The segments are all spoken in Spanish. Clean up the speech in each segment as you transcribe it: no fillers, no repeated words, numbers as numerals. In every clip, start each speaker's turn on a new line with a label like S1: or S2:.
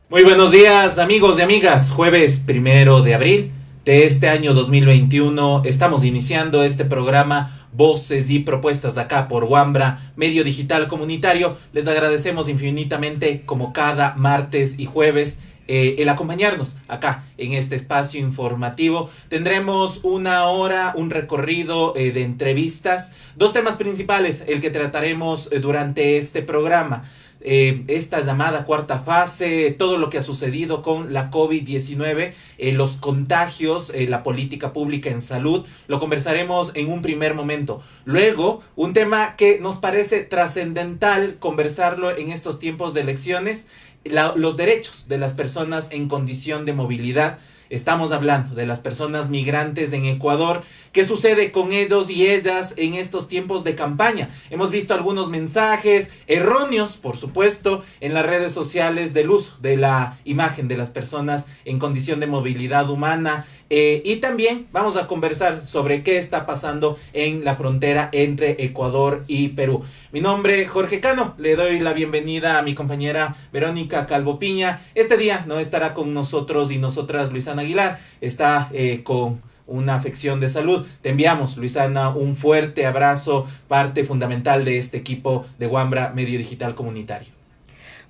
S1: Muy buenos días, amigos y amigas. Jueves 1 de abril de este año 2021. Estamos iniciando este programa Voces y Propuestas acá por Wambra, medio digital comunitario. Les agradecemos infinitamente, como cada martes y jueves, el acompañarnos acá en este espacio informativo. Tendremos una hora, un recorrido de entrevistas, dos temas principales, el que trataremos durante este programa. Esta llamada cuarta fase, todo lo que ha sucedido con la COVID-19, los contagios, la política pública en salud, lo conversaremos en un primer momento. Luego, un tema que nos parece trascendental conversarlo en estos tiempos de elecciones, los derechos de las personas en condición de movilidad. Estamos hablando de las personas migrantes en Ecuador. ¿Qué sucede con ellos y ellas en estos tiempos de campaña? Hemos visto algunos mensajes erróneos, por supuesto, en las redes sociales del uso de la imagen de las personas en condición de movilidad humana. Y también vamos a conversar sobre qué está pasando en la frontera entre Ecuador y Perú. Mi nombre es Jorge Cano, le doy la bienvenida a mi compañera Verónica Calvo Piña. Este día no estará con nosotros y nosotras Luisana Aguilar, está con una afección de salud. Te enviamos, Luisana, un fuerte abrazo, parte fundamental de este equipo de Wambra Medio Digital Comunitario.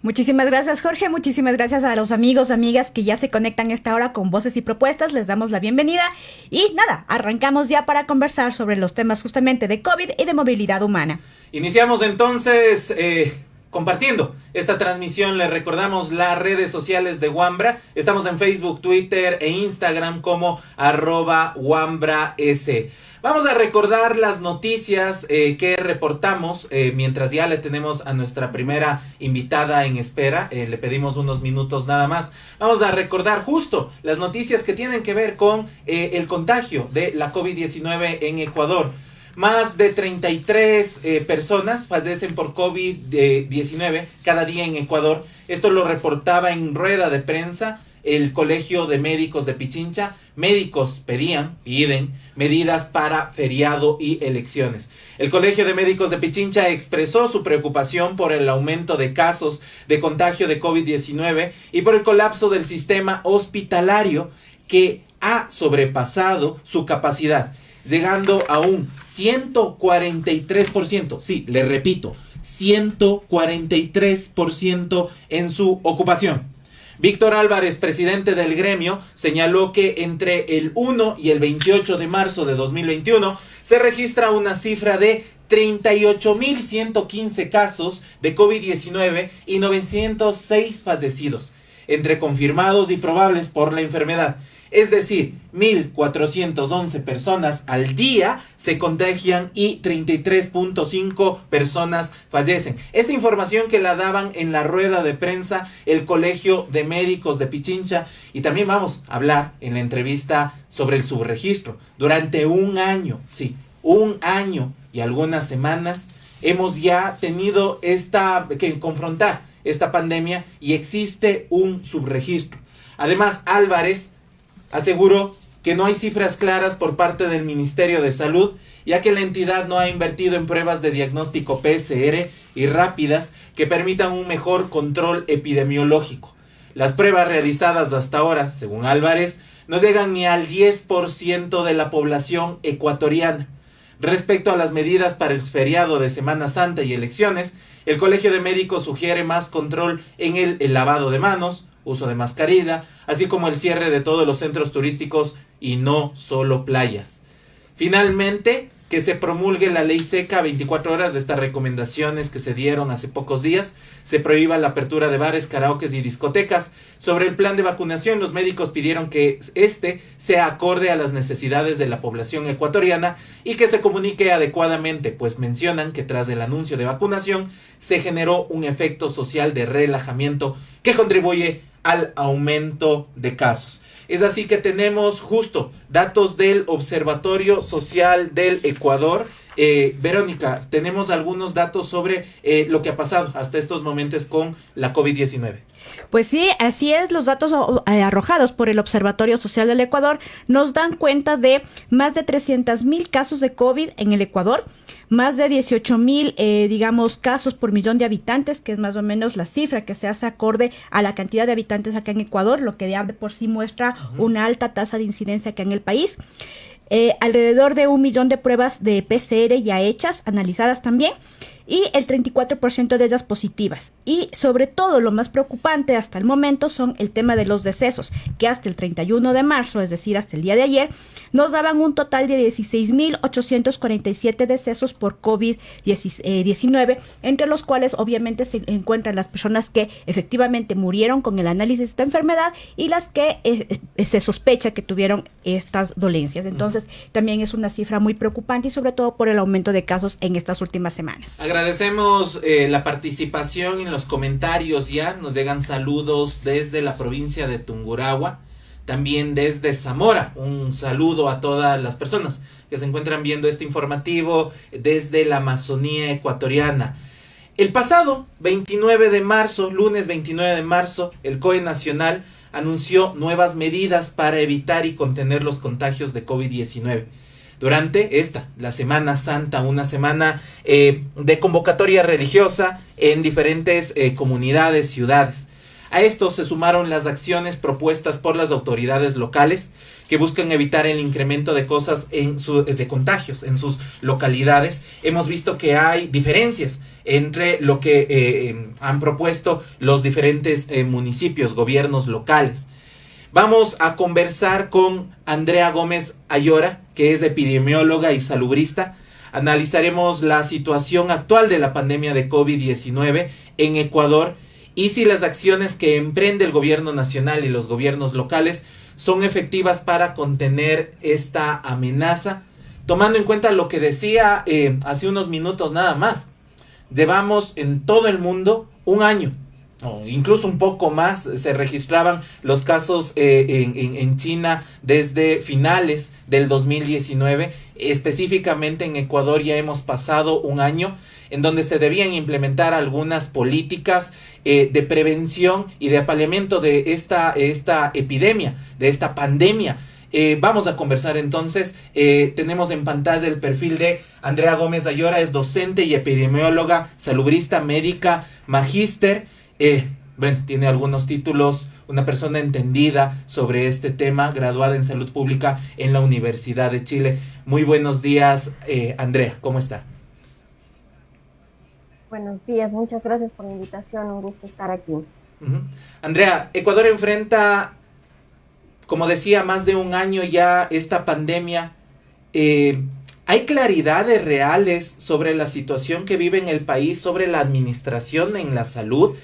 S2: Muchísimas gracias, Jorge. Muchísimas gracias a los amigos, amigas que ya se conectan a esta hora con Voces y Propuestas. Les damos la bienvenida. Y nada, arrancamos ya para conversar sobre los temas justamente de COVID y de movilidad humana.
S1: Iniciamos entonces compartiendo esta transmisión. Les recordamos las redes sociales de Wambra. Estamos en Facebook, Twitter e Instagram como @WambraS. Vamos a recordar las noticias que reportamos mientras ya le tenemos a nuestra primera invitada en espera. Le pedimos unos minutos nada más. Vamos a recordar justo las noticias que tienen que ver con el contagio de la COVID-19 en Ecuador. Más de 33 personas fallecen por COVID-19 cada día en Ecuador. Esto lo reportaba en rueda de prensa el Colegio de Médicos de Pichincha. Médicos piden medidas para feriado y elecciones. El Colegio de Médicos de Pichincha expresó su preocupación por el aumento de casos de contagio de COVID-19 y por el colapso del sistema hospitalario que ha sobrepasado su capacidad, llegando a un 143%, sí, le repito, 143% en su ocupación. Víctor Álvarez, presidente del gremio, señaló que entre el 1 y el 28 de marzo de 2021 se registra una cifra de 38.115 casos de COVID-19 y 906 fallecidos, entre confirmados y probables por la enfermedad. Es decir, 1.411 personas al día se contagian y 33.5 personas fallecen. Esta información que la daban en la rueda de prensa el Colegio de Médicos de Pichincha. Y también vamos a hablar en la entrevista sobre el subregistro. Durante un año y algunas semanas hemos ya tenido que confrontar esta pandemia y existe un subregistro. Además, Álvarez aseguró que no hay cifras claras por parte del Ministerio de Salud, ya que la entidad no ha invertido en pruebas de diagnóstico PCR y rápidas que permitan un mejor control epidemiológico. Las pruebas realizadas hasta ahora, según Álvarez, no llegan ni al 10% de la población ecuatoriana. Respecto a las medidas para el feriado de Semana Santa y elecciones, el Colegio de Médicos sugiere más control en el lavado de manos, uso de mascarilla, así como el cierre de todos los centros turísticos y no solo playas. Finalmente, que se promulgue la ley seca a 24 horas de estas recomendaciones que se dieron hace pocos días. Se prohíba la apertura de bares, karaokes y discotecas. Sobre el plan de vacunación, los médicos pidieron que este sea acorde a las necesidades de la población ecuatoriana y que se comunique adecuadamente, pues mencionan que tras el anuncio de vacunación se generó un efecto social de relajamiento que contribuye al aumento de casos. Es así que tenemos justo datos del Observatorio Social del Ecuador Verónica, tenemos algunos datos sobre lo que ha pasado hasta estos momentos con la COVID-19.
S2: Pues sí, así es. Los datos arrojados por el Observatorio Social del Ecuador nos dan cuenta de más de 300,000 casos de COVID en el Ecuador, más de 18,000, casos por millón de habitantes, que es más o menos la cifra que se hace acorde a la cantidad de habitantes acá en Ecuador, lo que ya de por sí muestra una alta tasa de incidencia acá en el país. Alrededor de 1 millón de pruebas de PCR ya hechas, analizadas también, y el 34% de ellas positivas. Y sobre todo, lo más preocupante hasta el momento son el tema de los decesos, que hasta el 31 de marzo, es decir, hasta el día de ayer, nos daban un total de 16,847 decesos por COVID-19, entre los cuales obviamente se encuentran las personas que efectivamente murieron con el análisis de esta enfermedad y las que se sospecha que tuvieron estas dolencias. Entonces, también es una cifra muy preocupante y sobre todo por el aumento de casos en estas últimas semanas.
S1: Agradecemos la participación en los comentarios. Ya nos llegan saludos desde la provincia de Tungurahua, también desde Zamora. Un saludo a todas las personas que se encuentran viendo este informativo desde la Amazonía ecuatoriana. El pasado 29 de marzo, lunes 29 de marzo, el COE Nacional anunció nuevas medidas para evitar y contener los contagios de COVID-19. Durante la Semana Santa, una semana de convocatoria religiosa en diferentes comunidades, ciudades. A esto se sumaron las acciones propuestas por las autoridades locales que buscan evitar el incremento de de contagios en sus localidades. Hemos visto que hay diferencias entre lo que han propuesto los diferentes municipios, gobiernos locales. Vamos a conversar con Andrea Gómez Ayora, que es epidemióloga y salubrista. Analizaremos la situación actual de la pandemia de COVID-19 en Ecuador y si las acciones que emprende el gobierno nacional y los gobiernos locales son efectivas para contener esta amenaza, tomando en cuenta lo que decía hace unos minutos nada más. Llevamos en todo el mundo un año, o incluso un poco más. Se registraban los casos en China desde finales del 2019. Específicamente en Ecuador ya hemos pasado un año en donde se debían implementar algunas políticas de prevención y de apaleamiento de esta epidemia, de esta pandemia. Vamos a conversar entonces. Tenemos en pantalla el perfil de Andrea Gómez Ayora. Es docente y epidemióloga, salubrista, médica, magíster. Tiene algunos títulos, una persona entendida sobre este tema, graduada en salud pública en la Universidad de Chile. Muy buenos días, Andrea, ¿cómo está?
S3: Buenos días, muchas gracias por la invitación, un gusto estar aquí.
S1: Andrea, Ecuador enfrenta, como decía, más de un año ya esta pandemia. ¿Hay claridades reales sobre la situación que vive en el país, sobre la administración en la salud?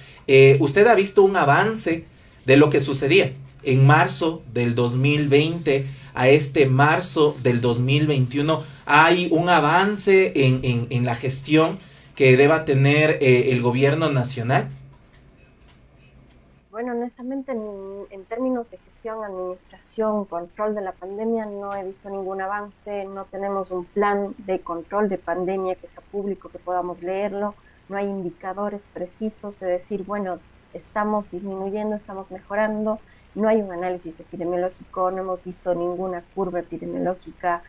S1: ¿Usted ha visto un avance de lo que sucedía en marzo del 2020 a marzo del 2021? ¿Hay un avance en la gestión que deba tener el gobierno nacional?
S3: Bueno, honestamente, en términos de gestión, administración, control de la pandemia, no he visto ningún avance. No tenemos un plan de control de pandemia que sea público, que podamos leerlo. No hay indicadores precisos de decir, bueno, estamos disminuyendo, estamos mejorando. No hay un análisis epidemiológico, no hemos visto ninguna curva epidemiológica.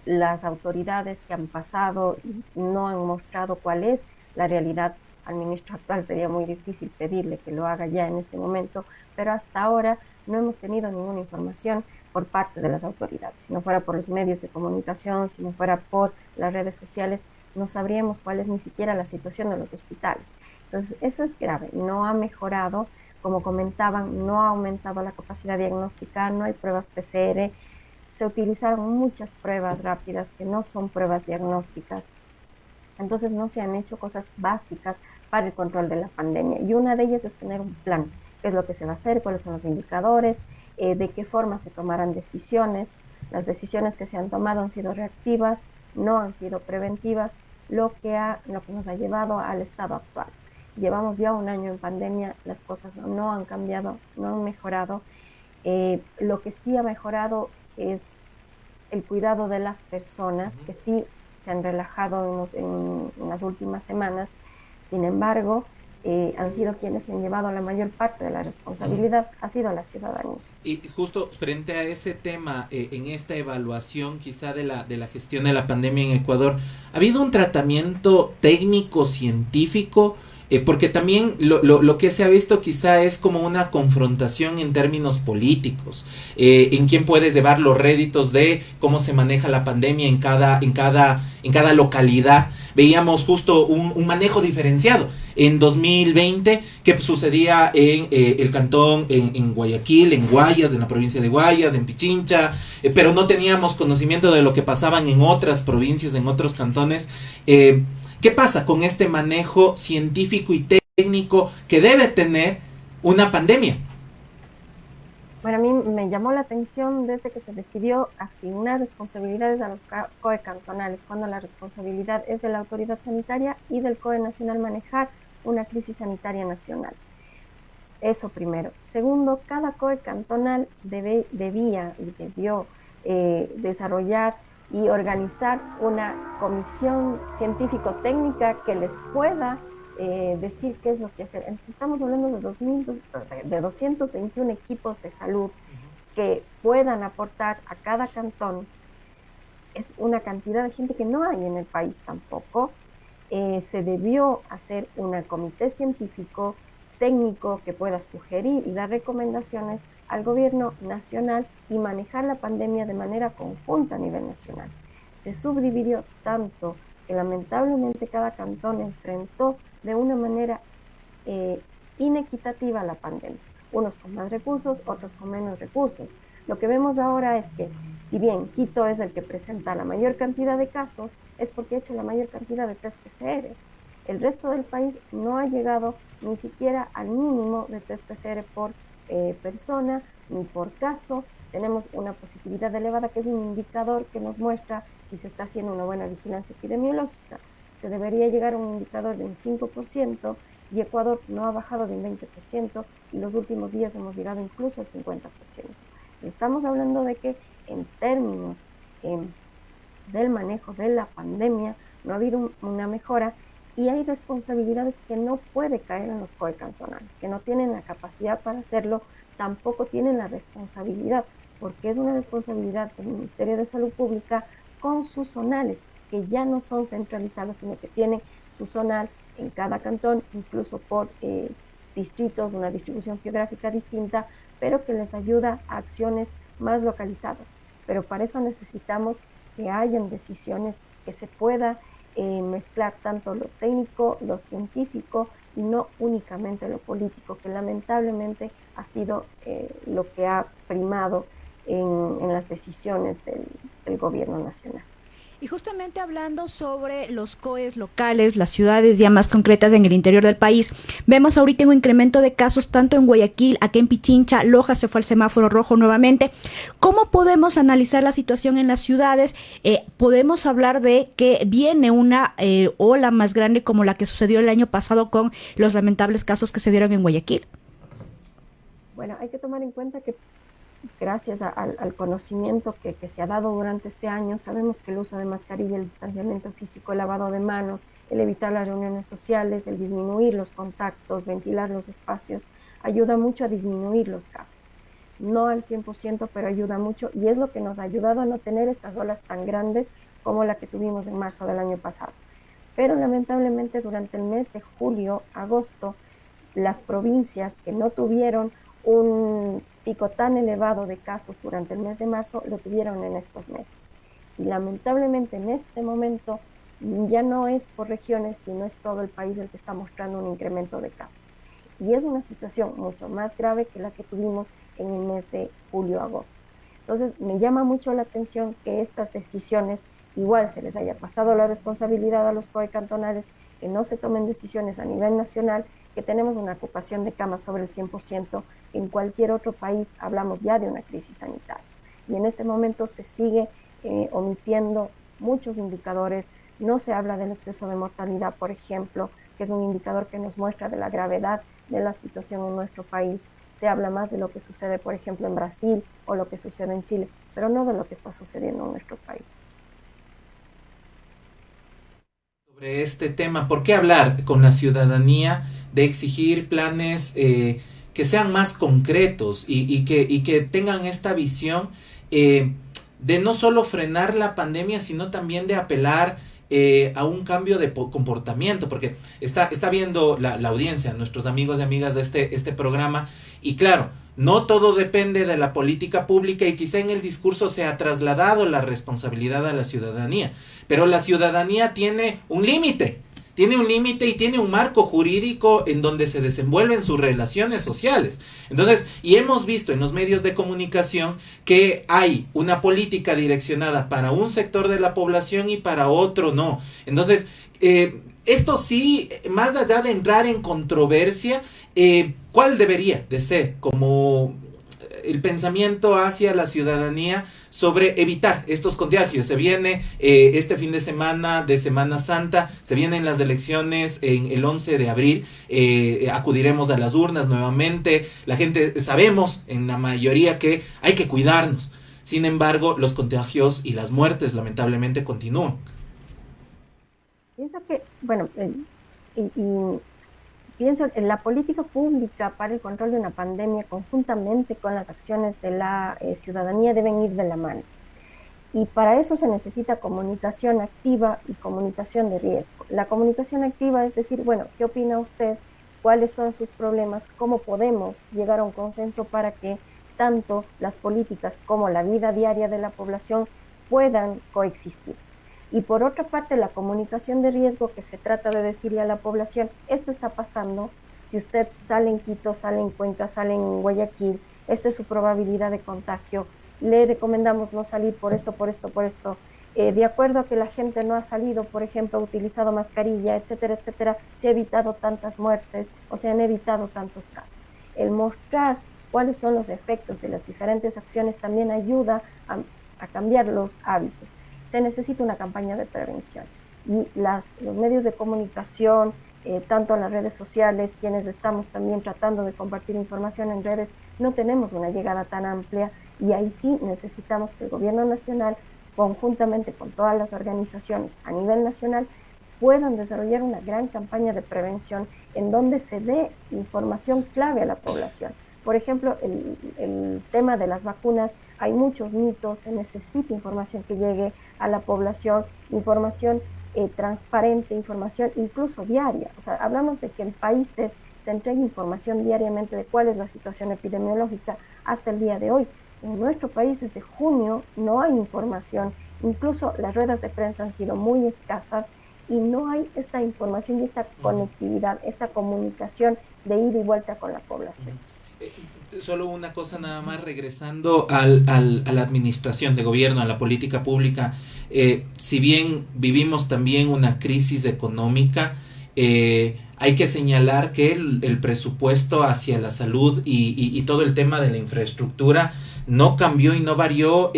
S3: Las autoridades que han pasado no han mostrado cuál es la realidad. Al ministro actual sería muy difícil pedirle que lo haga ya en este momento, pero hasta ahora no hemos tenido ninguna información por parte de las autoridades. Si no fuera por los medios de comunicación, si no fuera por las redes sociales, no sabríamos cuál es ni siquiera la situación de los hospitales. Entonces, eso es grave. No ha mejorado, como comentaban, no ha aumentado la capacidad diagnóstica, no hay pruebas PCR, se utilizaron muchas pruebas rápidas que no son pruebas diagnósticas. Entonces no se han hecho cosas básicas para el control de la pandemia. Y una de ellas es tener un plan. ¿Qué es lo que se va a hacer? ¿Cuáles son los indicadores? ¿De qué forma se tomarán decisiones? Las decisiones que se han tomado han sido reactivas, no han sido preventivas, lo que nos ha llevado al estado actual. Llevamos ya un año en pandemia, las cosas no han cambiado, no han mejorado. Lo que sí ha mejorado es el cuidado de las personas, que sí se han relajado en las últimas semanas. Sin embargo, han sido quienes se han llevado la mayor parte de la responsabilidad, ha sido la ciudadanía.
S1: Y justo frente a ese tema, en esta evaluación quizá de la gestión de la pandemia en Ecuador, ¿ha habido un tratamiento técnico, científico? Porque también lo que se ha visto quizá es como una confrontación en términos políticos, en quién puede llevar los réditos de cómo se maneja la pandemia en cada localidad. Veíamos justo un manejo diferenciado en 2020 que sucedía en el cantón, en Guayaquil, en Guayas, en la provincia de Guayas, en Pichincha, pero no teníamos conocimiento de lo que pasaban en otras provincias, en otros cantones. ¿Qué pasa con este manejo científico y técnico que debe tener una pandemia?
S3: Bueno, a mí me llamó la atención desde que se decidió asignar responsabilidades a los COE cantonales, cuando la responsabilidad es de la autoridad sanitaria y del COE nacional manejar una crisis sanitaria nacional. Eso primero. Segundo, cada COE cantonal debía y debió desarrollar y organizar una comisión científico-técnica que les pueda decir qué es lo que hacer. Entonces, estamos hablando de 221 equipos de salud que puedan aportar a cada cantón. Es una cantidad de gente que no hay en el país tampoco. Se debió hacer un comité científico técnico que pueda sugerir y dar recomendaciones al gobierno nacional y manejar la pandemia de manera conjunta a nivel nacional. Se subdividió tanto que lamentablemente cada cantón enfrentó de una manera inequitativa la pandemia, unos con más recursos, otros con menos recursos. Lo que vemos ahora es que, si bien Quito es el que presenta la mayor cantidad de casos, es porque ha hecho la mayor cantidad de test PCR. El resto del país no ha llegado ni siquiera al mínimo de test PCR por persona ni por caso. Tenemos una positividad elevada, que es un indicador que nos muestra si se está haciendo una buena vigilancia epidemiológica. Se debería llegar a un indicador de un 5% y Ecuador no ha bajado de un 20% y los últimos días hemos llegado incluso al 50%. Estamos hablando de que en términos del manejo de la pandemia no ha habido una mejora y hay responsabilidades que no puede caer en los COE cantonales, que no tienen la capacidad para hacerlo, tampoco tienen la responsabilidad, porque es una responsabilidad del Ministerio de Salud Pública con sus zonales, que ya no son centralizados, sino que tienen su zonal en cada cantón, incluso por distritos, una distribución geográfica distinta, pero que les ayuda a acciones más localizadas. Pero para eso necesitamos que hayan decisiones, que se pueda mezclar tanto lo técnico, lo científico y no únicamente lo político, que lamentablemente ha sido lo que ha primado en las decisiones del gobierno nacional.
S2: Y justamente hablando sobre los COEs locales, las ciudades ya más concretas en el interior del país, vemos ahorita un incremento de casos tanto en Guayaquil, aquí en Pichincha, Loja se fue al semáforo rojo nuevamente. ¿Cómo podemos analizar la situación en las ciudades? Podemos hablar de que viene una ola más grande como la que sucedió el año pasado con los lamentables casos que se dieron en Guayaquil.
S3: Bueno, hay que tomar en cuenta que gracias al conocimiento que se ha dado durante este año, sabemos que el uso de mascarilla, el distanciamiento físico, el lavado de manos, el evitar las reuniones sociales, el disminuir los contactos, ventilar los espacios, ayuda mucho a disminuir los casos. No al 100%, pero ayuda mucho y es lo que nos ha ayudado a no tener estas olas tan grandes como la que tuvimos en marzo del año pasado. Pero lamentablemente durante el mes de julio, agosto, las provincias que no tuvieron un pico tan elevado de casos durante el mes de marzo lo tuvieron en estos meses. Y lamentablemente en este momento ya no es por regiones, sino es todo el país el que está mostrando un incremento de casos. Y es una situación mucho más grave que la que tuvimos en el mes de julio-agosto. Entonces me llama mucho la atención que estas decisiones igual se les haya pasado la responsabilidad a los COE cantonales, que no se tomen decisiones a nivel nacional, que tenemos una ocupación de camas sobre el 100%, en cualquier otro país hablamos ya de una crisis sanitaria. Y en este momento se sigue omitiendo muchos indicadores, no se habla del exceso de mortalidad, por ejemplo, que es un indicador que nos muestra de la gravedad de la situación en nuestro país. se habla más de lo que sucede, por ejemplo, en Brasil o lo que sucede en Chile, pero no de lo que está sucediendo en nuestro país.
S1: Sobre este tema, ¿por qué hablar con la ciudadanía de exigir planes que sean más concretos y que tengan esta visión de no solo frenar la pandemia, sino también de apelar a un cambio de comportamiento? Porque está viendo la audiencia, nuestros amigos y amigas de este programa, y claro, no todo depende de la política pública, y quizá en el discurso se ha trasladado la responsabilidad a la ciudadanía, pero la ciudadanía tiene un límite y tiene un marco jurídico en donde se desenvuelven sus relaciones sociales. Entonces, y hemos visto en los medios de comunicación que hay una política direccionada para un sector de la población y para otro no. Entonces, esto sí, más allá de entrar en controversia, ¿cuál debería de ser como el pensamiento hacia la ciudadanía sobre evitar estos contagios? Se viene este fin de Semana Santa, se vienen las elecciones en el 11 de abril, acudiremos a las urnas nuevamente, la gente sabemos en la mayoría que hay que cuidarnos, sin embargo los contagios y las muertes lamentablemente continúan.
S3: Pienso que, bueno, pienso en la política pública para el control de una pandemia conjuntamente con las acciones de la ciudadanía deben ir de la mano. Y para eso se necesita comunicación activa y comunicación de riesgo. La comunicación activa es decir, bueno, ¿qué opina usted? ¿Cuáles son sus problemas? ¿Cómo podemos llegar a un consenso para que tanto las políticas como la vida diaria de la población puedan coexistir? Y por otra parte, la comunicación de riesgo, que se trata de decirle a la población, esto está pasando, si usted sale en Quito, sale en Cuenca, sale en Guayaquil, esta es su probabilidad de contagio, le recomendamos no salir por esto, por esto, por esto. De acuerdo a que la gente no ha salido, por ejemplo, ha utilizado mascarilla, etcétera, etcétera, se ha evitado tantas muertes o se han evitado tantos casos. El mostrar cuáles son los efectos de las diferentes acciones también ayuda a cambiar los hábitos. Se necesita una campaña de prevención y los medios de comunicación, tanto en las redes sociales, quienes estamos también tratando de compartir información en redes, no tenemos una llegada tan amplia, y ahí sí necesitamos que el gobierno nacional, conjuntamente con todas las organizaciones a nivel nacional, puedan desarrollar una gran campaña de prevención en donde se dé información clave a la población. Por ejemplo, el tema de las vacunas, hay muchos mitos, se necesita información que llegue a la población, información transparente, información incluso diaria. O sea, hablamos de que en países se entrega información diariamente de cuál es la situación epidemiológica hasta el día de hoy. En nuestro país desde junio no hay información, incluso las ruedas de prensa han sido muy escasas y no hay esta información y esta conectividad, esta comunicación de ida y vuelta con la población.
S1: Solo una cosa nada más, regresando a la administración de gobierno, a la política pública. Si bien vivimos también una crisis económica, hay que señalar que el presupuesto hacia la salud y todo el tema de la infraestructura no cambió y no varió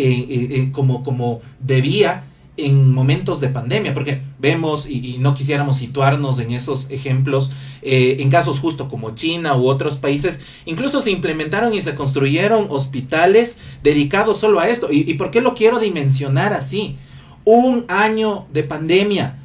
S1: como debía en momentos de pandemia, porque vemos y no quisiéramos situarnos en esos ejemplos, en casos justo como China u otros países, incluso se implementaron y se construyeron hospitales dedicados solo a esto. ¿Y por qué lo quiero dimensionar así? Un año de pandemia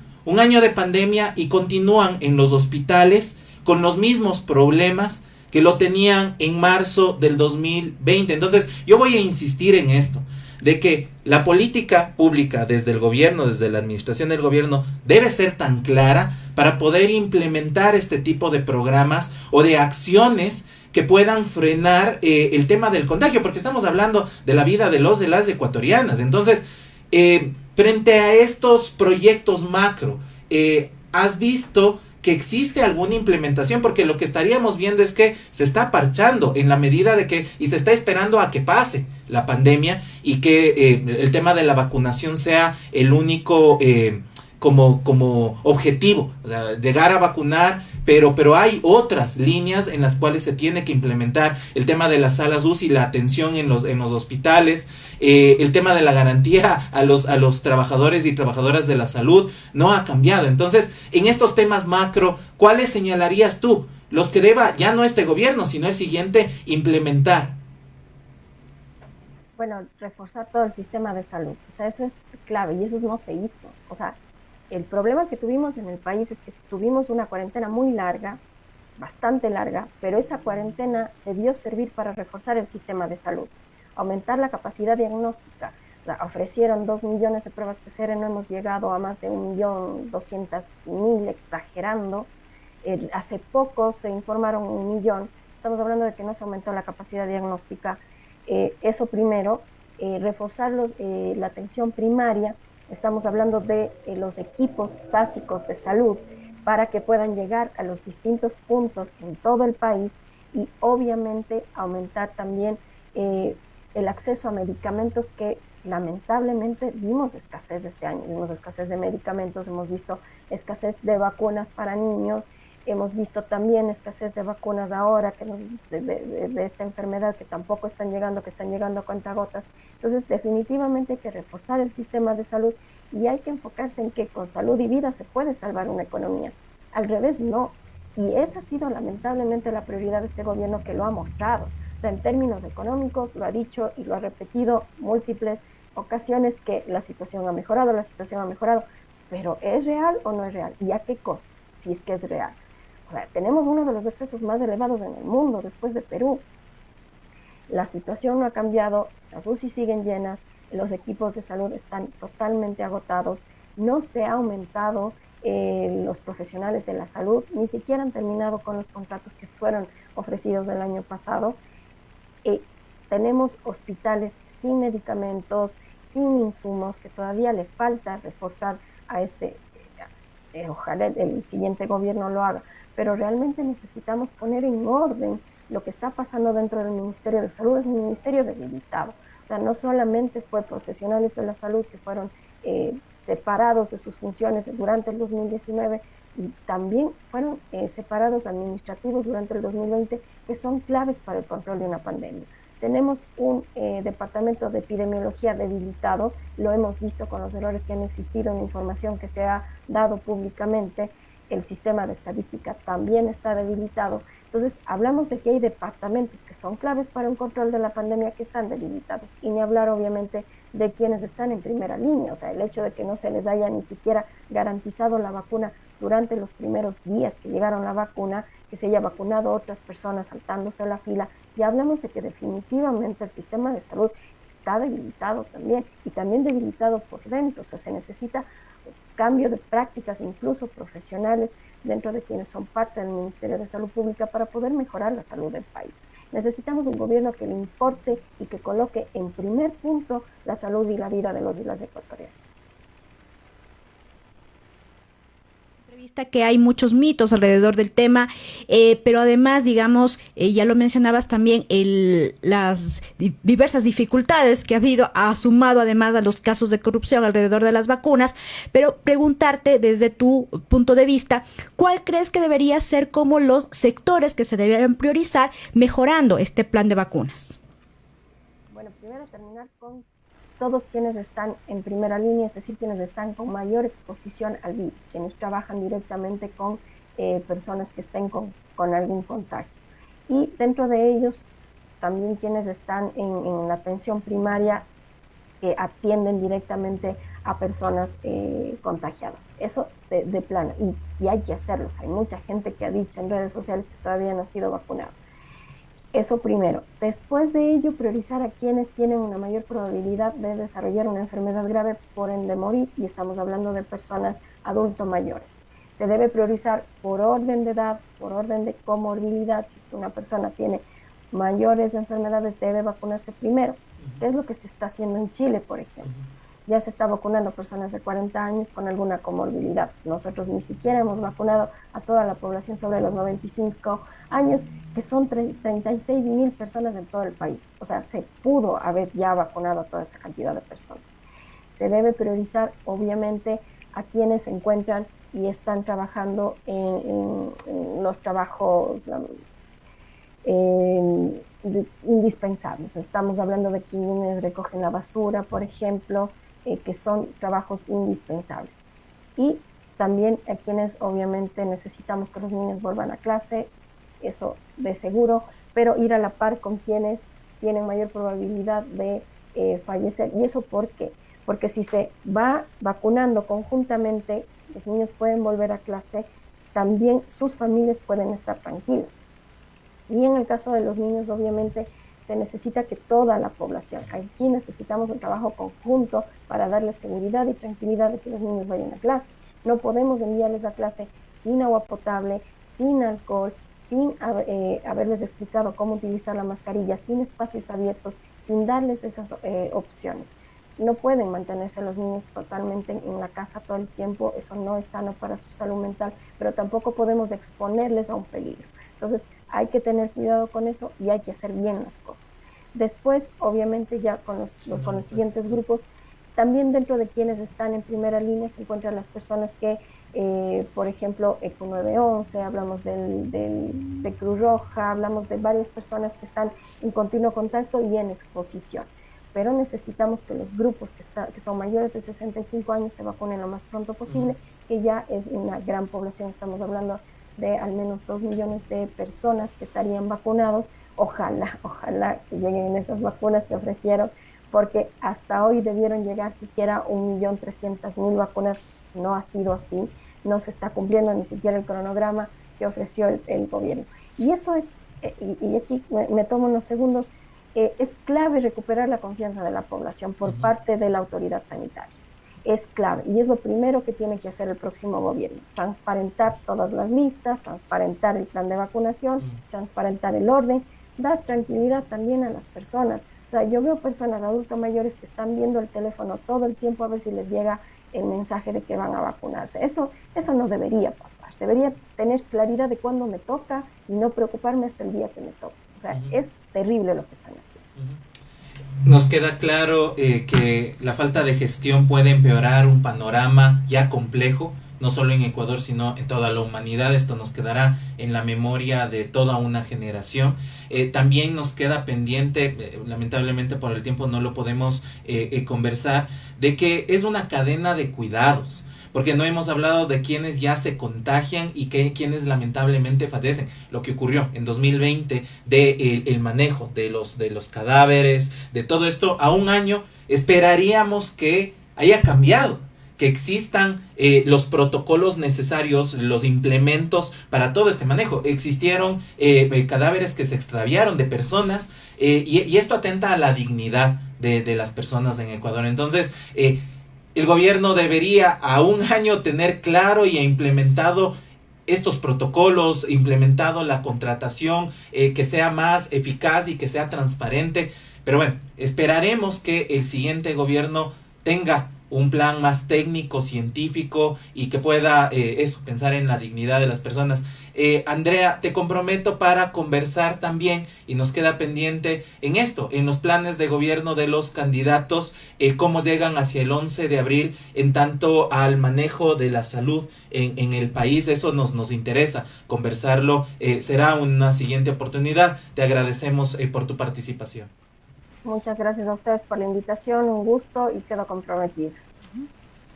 S1: y continúan en los hospitales con los mismos problemas que lo tenían en marzo del 2020. Entonces yo voy a insistir en esto, de que la política pública desde el gobierno, desde la administración del gobierno, debe ser tan clara para poder implementar este tipo de programas o de acciones que puedan frenar el tema del contagio, porque estamos hablando de la vida de las ecuatorianas. Entonces, frente a estos proyectos macro, ¿has visto que existe alguna implementación? Porque lo que estaríamos viendo es que se está parchando en la medida de que, y se está esperando a que pase la pandemia y que el tema de la vacunación sea el único como objetivo, o sea, llegar a vacunar, pero hay otras líneas en las cuales se tiene que implementar el tema de las salas UCI, la atención en los hospitales, el tema de la garantía a los trabajadores y trabajadoras de la salud no ha cambiado. Entonces, en estos temas macro, ¿cuáles señalarías tú los que deba ya no este gobierno, sino el siguiente implementar?
S3: Bueno, reforzar todo el sistema de salud, o sea, eso es clave y eso no se hizo. O sea, el problema que tuvimos en el país es que tuvimos una cuarentena muy larga, bastante larga, pero esa cuarentena debió servir para reforzar el sistema de salud, aumentar la capacidad diagnóstica. O sea, ofrecieron 2 millones de pruebas PCR, no hemos llegado a más de 1.200.000, exagerando. Hace poco se informaron 1 millón, estamos hablando de que no se aumentó la capacidad diagnóstica. Eso primero, reforzar la atención primaria, estamos hablando de los equipos básicos de salud para que puedan llegar a los distintos puntos en todo el país y obviamente aumentar también el acceso a medicamentos que lamentablemente vimos escasez este año, vimos escasez de medicamentos, hemos visto escasez de vacunas para niños, hemos visto también escasez de vacunas ahora de esta enfermedad que tampoco están llegando, que están llegando a cuentagotas. Entonces, definitivamente hay que reforzar el sistema de salud y hay que enfocarse en que con salud y vida se puede salvar una economía. Al revés, no. Y esa ha sido lamentablemente la prioridad de este gobierno, que lo ha mostrado. O sea, en términos económicos, lo ha dicho y lo ha repetido múltiples ocasiones que la situación ha mejorado, pero ¿es real o no es real? ¿Y a qué costo? Si es que es real. O sea, tenemos uno de los excesos más elevados en el mundo después de Perú. La situación no ha cambiado, las UCI siguen llenas, los equipos de salud están totalmente agotados, no se ha aumentado los profesionales de la salud, ni siquiera han terminado con los contratos que fueron ofrecidos el año pasado. Tenemos hospitales sin medicamentos, sin insumos, que todavía le falta reforzar a ojalá el siguiente gobierno lo haga, pero realmente necesitamos poner en orden lo que está pasando dentro del Ministerio de Salud. Es un ministerio debilitado. O sea, no solamente fue profesionales de la salud que fueron separados de sus funciones durante el 2019, y también fueron separados administrativos durante el 2020, que son claves para el control de una pandemia. Tenemos un departamento de epidemiología debilitado, lo hemos visto con los errores que han existido en la información que se ha dado públicamente. El sistema de estadística también está debilitado. Entonces, hablamos de que hay departamentos que son claves para un control de la pandemia que están debilitados. Y ni hablar, obviamente, de quienes están en primera línea. O sea, el hecho de que no se les haya ni siquiera garantizado la vacuna durante los primeros días que llegaron la vacuna, que se haya vacunado a otras personas saltándose la fila. Y hablamos de que definitivamente el sistema de salud está debilitado también, y también debilitado por dentro. O sea, se necesita cambio de prácticas, incluso profesionales, dentro de quienes son parte del Ministerio de Salud Pública, para poder mejorar la salud del país. Necesitamos un gobierno que le importe y que coloque en primer punto la salud y la vida de los y las ecuatorianos.
S2: Que hay muchos mitos alrededor del tema, pero además, digamos, ya lo mencionabas también, las diversas dificultades que ha habido, ha sumado además a los casos de corrupción alrededor de las vacunas, pero preguntarte desde tu punto de vista, ¿cuál crees que debería ser como los sectores que se deberían priorizar mejorando este plan de vacunas?
S3: Bueno, primero terminar con todos quienes están en primera línea, es decir, quienes están con mayor exposición al virus, quienes trabajan directamente con personas que estén con algún contagio. Y dentro de ellos, también quienes están en la atención primaria, que atienden directamente a personas contagiadas. Eso de plano, y hay que hacerlo. Hay mucha gente que ha dicho en redes sociales que todavía no ha sido vacunado. Eso primero. Después de ello, priorizar a quienes tienen una mayor probabilidad de desarrollar una enfermedad grave, por ende morir, y estamos hablando de personas adultos mayores. Se debe priorizar por orden de edad, por orden de comorbilidad. Si una persona tiene mayores enfermedades, debe vacunarse primero, que es lo que se está haciendo en Chile, por ejemplo. Ya se está vacunando personas de 40 años con alguna comorbilidad. Nosotros ni siquiera hemos vacunado a toda la población sobre los 95 años, que son 36.000 personas en todo el país. O sea, se pudo haber ya vacunado a toda esa cantidad de personas. Se debe priorizar, obviamente, a quienes se encuentran y están trabajando en los trabajos indispensables. Estamos hablando de quienes recogen la basura, por ejemplo, que son trabajos indispensables. Y también a quienes obviamente necesitamos que los niños vuelvan a clase, eso de seguro, pero ir a la par con quienes tienen mayor probabilidad de fallecer. ¿Y eso por qué? Porque si se va vacunando conjuntamente, los niños pueden volver a clase, también sus familias pueden estar tranquilas. Y en el caso de los niños, obviamente, se necesita que toda la población, aquí necesitamos un trabajo conjunto para darles seguridad y tranquilidad de que los niños vayan a clase. No podemos enviarles a clase sin agua potable, sin alcohol, sin haberles explicado cómo utilizar la mascarilla, sin espacios abiertos, sin darles esas opciones. No pueden mantenerse los niños totalmente en la casa todo el tiempo, eso no es sano para su salud mental, pero tampoco podemos exponerles a un peligro. Entonces hay que tener cuidado con eso y hay que hacer bien las cosas. Después, obviamente, ya con los siguientes grupos, también dentro de quienes están en primera línea se encuentran las personas que, por ejemplo, ECO 911, hablamos de Cruz Roja, hablamos de varias personas que están en continuo contacto y en exposición. Pero necesitamos que los grupos que son mayores de 65 años se vacunen lo más pronto posible, que ya es una gran población, estamos hablando de al menos 2 millones de personas que estarían vacunados. Ojalá que lleguen esas vacunas que ofrecieron, porque hasta hoy debieron llegar siquiera 1.300.000 vacunas, no ha sido así, no se está cumpliendo ni siquiera el cronograma que ofreció el gobierno. Y eso es, y aquí me tomo unos segundos, es clave recuperar la confianza de la población por parte de la autoridad sanitaria. Es clave y es lo primero que tiene que hacer el próximo gobierno, transparentar todas las listas, transparentar el plan de vacunación, transparentar el orden, dar tranquilidad también a las personas. O sea, yo veo personas adultos mayores que están viendo el teléfono todo el tiempo a ver si les llega el mensaje de que van a vacunarse. Eso no debería pasar. Debería tener claridad de cuándo me toca y no preocuparme hasta el día que me toca. O sea, es terrible lo que están haciendo.
S1: Nos queda claro que la falta de gestión puede empeorar un panorama ya complejo, no solo en Ecuador, sino en toda la humanidad. Esto nos quedará en la memoria de toda una generación. También nos queda pendiente, lamentablemente por el tiempo no lo podemos conversar, de que es una cadena de cuidados. Porque no hemos hablado de quienes ya se contagian y quienes lamentablemente fallecen. Lo que ocurrió en 2020 de el manejo de los cadáveres, de todo esto, a un año esperaríamos que haya cambiado, que existan los protocolos necesarios, los implementos para todo este manejo. Existieron cadáveres que se extraviaron de personas y esto atenta a la dignidad de las personas en Ecuador. Entonces, el gobierno debería a un año tener claro y implementado estos protocolos, implementado la contratación que sea más eficaz y que sea transparente. Pero bueno, esperaremos que el siguiente gobierno tenga un plan más técnico, científico y que pueda pensar en la dignidad de las personas. Andrea, te comprometo para conversar también, y nos queda pendiente en esto, en los planes de gobierno de los candidatos, cómo llegan hacia el 11 de abril en tanto al manejo de la salud en el país. Eso nos interesa conversarlo. Será una siguiente oportunidad. Te agradecemos por tu participación.
S3: Muchas gracias a ustedes por la invitación, un gusto y quedo comprometida.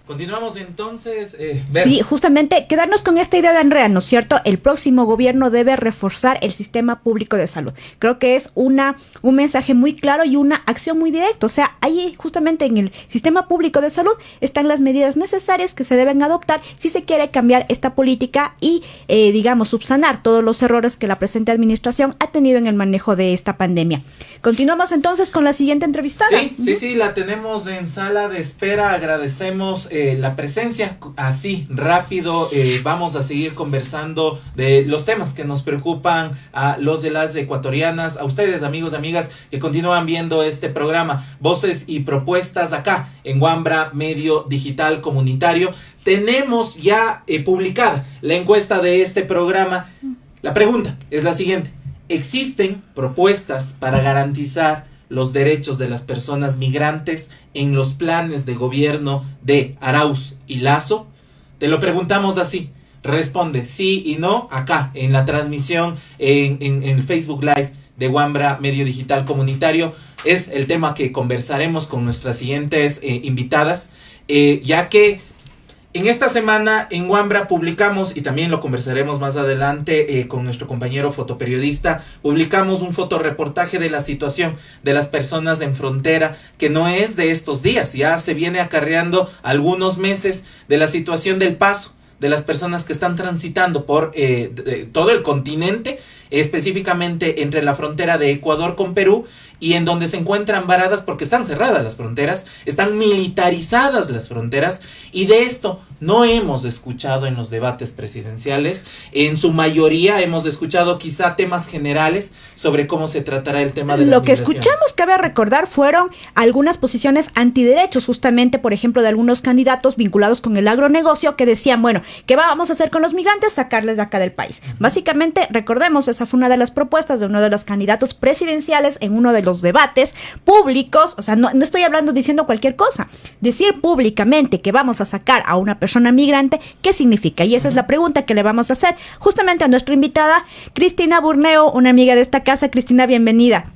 S1: Continuamos entonces.
S2: Sí, justamente quedarnos con esta idea de Andrea, ¿no es cierto? El próximo gobierno debe reforzar el sistema público de salud. Creo que es un mensaje muy claro y una acción muy directa. O sea, ahí justamente en el sistema público de salud están las medidas necesarias que se deben adoptar si se quiere cambiar esta política y, subsanar todos los errores que la presente administración ha tenido en el manejo de esta pandemia. Continuamos entonces con la siguiente entrevistada.
S1: Sí, la tenemos en sala de espera. Agradecemos la presencia así rápido. Vamos a seguir conversando de los temas que nos preocupan a los de las ecuatorianas, a ustedes, amigos, amigas, que continúan viendo este programa, Voces y Propuestas, acá en Wambra Medio Digital Comunitario. Tenemos ya publicada la encuesta de este programa. La pregunta es la siguiente: ¿existen propuestas para garantizar los derechos de las personas migrantes en los planes de gobierno de Arauz y Lasso? Te lo preguntamos así. Responde sí y no acá en la transmisión en el Facebook Live de Wambra Medio Digital Comunitario. Es el tema que conversaremos con nuestras siguientes invitadas, ya que En esta semana en Wambra publicamos, y también lo conversaremos más adelante con nuestro compañero fotoperiodista, publicamos un fotoreportaje de la situación de las personas en frontera, que no es de estos días, ya se viene acarreando algunos meses de la situación del paso de las personas que están transitando por todo el continente, específicamente entre la frontera de Ecuador con Perú, y en donde se encuentran varadas porque están cerradas las fronteras, están militarizadas las fronteras, y de esto no hemos escuchado en los debates presidenciales. En su mayoría hemos escuchado quizá temas generales sobre cómo se tratará el tema de las
S2: Lo que
S1: migraciones.
S2: escuchamos, cabe recordar, fueron algunas posiciones antiderechos, justamente, por ejemplo, de algunos candidatos vinculados con el agronegocio, que decían, bueno, ¿qué vamos a hacer con los migrantes? Sacarles de acá del país. Básicamente, recordemos, esa fue una de las propuestas de uno de los candidatos presidenciales en uno de los debates públicos. O sea, no estoy hablando diciendo cualquier cosa. Decir públicamente que vamos a sacar a una persona migrante, ¿qué significa? Y esa es la pregunta que le vamos a hacer justamente a nuestra invitada, Cristina Burneo, una amiga de esta casa. Cristina, bienvenida.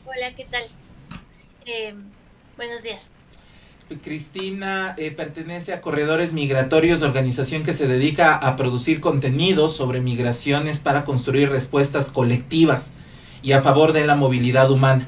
S4: Hola, ¿qué tal? Buenos días.
S1: Cristina pertenece a Corredores Migratorios, organización que se dedica a producir contenidos sobre migraciones para construir respuestas colectivas y a favor de la movilidad humana.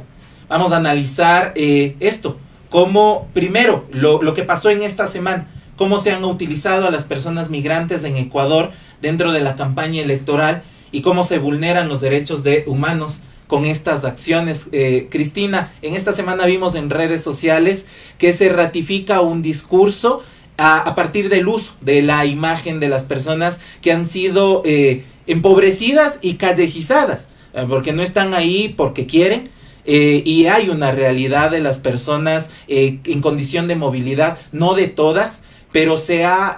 S1: Vamos a analizar esto, como primero lo que pasó en esta semana, cómo se han utilizado a las personas migrantes en Ecuador dentro de la campaña electoral y cómo se vulneran los derechos humanos con estas acciones. Cristina, en esta semana vimos en redes sociales que se ratifica un discurso a partir del uso de la imagen de las personas que han sido empobrecidas y callejizadas, porque no están ahí porque quieren, y hay una realidad de las personas en condición de movilidad, no de todas, pero se ha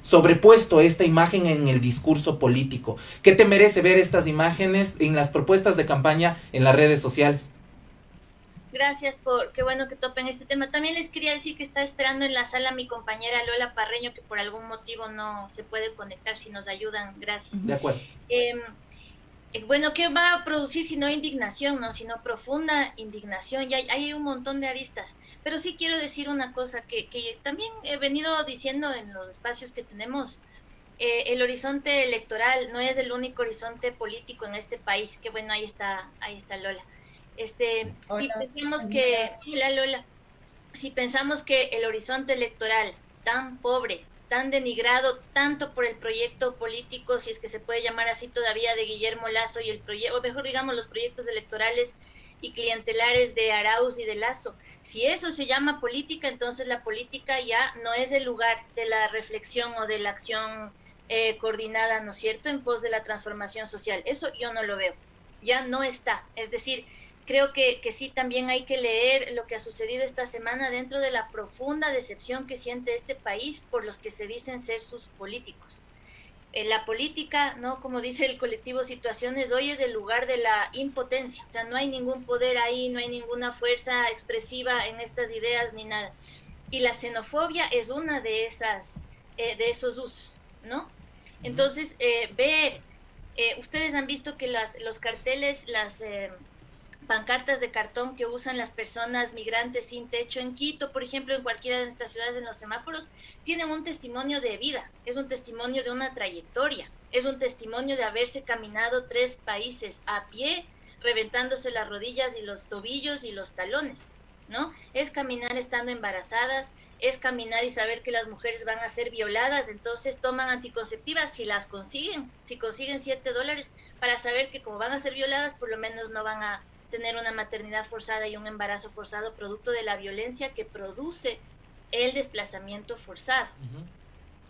S1: sobrepuesto esta imagen en el discurso político. ¿Qué te merece ver estas imágenes en las propuestas de campaña en las redes sociales?
S4: Gracias qué bueno que topen este tema. También les quería decir que está esperando en la sala mi compañera Lola Parreño, que por algún motivo no se puede conectar. Si nos ayudan, gracias.
S1: De acuerdo.
S4: Bueno, ¿qué va a producir si no indignación, no? Sino profunda indignación. Y hay un montón de aristas. Pero sí quiero decir una cosa que también he venido diciendo en los espacios que tenemos. El horizonte electoral no es el único horizonte político en este país. Que bueno, ahí está Lola.
S3: Hola.
S4: Si pensamos que, hola Lola, si pensamos que el horizonte electoral tan pobre, tan denigrado tanto por el proyecto político, si es que se puede llamar así todavía, de Guillermo Lasso y el proyecto, o mejor digamos los proyectos electorales y clientelares de Arauz y de Lasso, si eso se llama política, entonces la política ya no es el lugar de la reflexión o de la acción coordinada, ¿no es cierto?, en pos de la transformación social. Eso yo no lo veo, ya no está. Es decir, creo que sí, también hay que leer lo que ha sucedido esta semana dentro de la profunda decepción que siente este país por los que se dicen ser sus políticos. La política, ¿no?, como dice el colectivo Situaciones, hoy es el lugar de la impotencia. O sea, no hay ningún poder ahí, no hay ninguna fuerza expresiva en estas ideas ni nada. Y la xenofobia es una de esos usos, ¿no? Entonces, ustedes han visto que los carteles, las pancartas de cartón que usan las personas migrantes sin techo en Quito, por ejemplo, en cualquiera de nuestras ciudades, en los semáforos, tienen un testimonio de vida, es un testimonio de una trayectoria, es un testimonio de haberse caminado 3 países a pie, reventándose las rodillas y los tobillos y los talones, ¿no? Es caminar estando embarazadas, es caminar y saber que las mujeres van a ser violadas, entonces toman anticonceptivas si las consiguen, si consiguen $7, para saber que como van a ser violadas, por lo menos no van a tener una maternidad forzada y un embarazo forzado producto de la violencia que produce el desplazamiento forzado.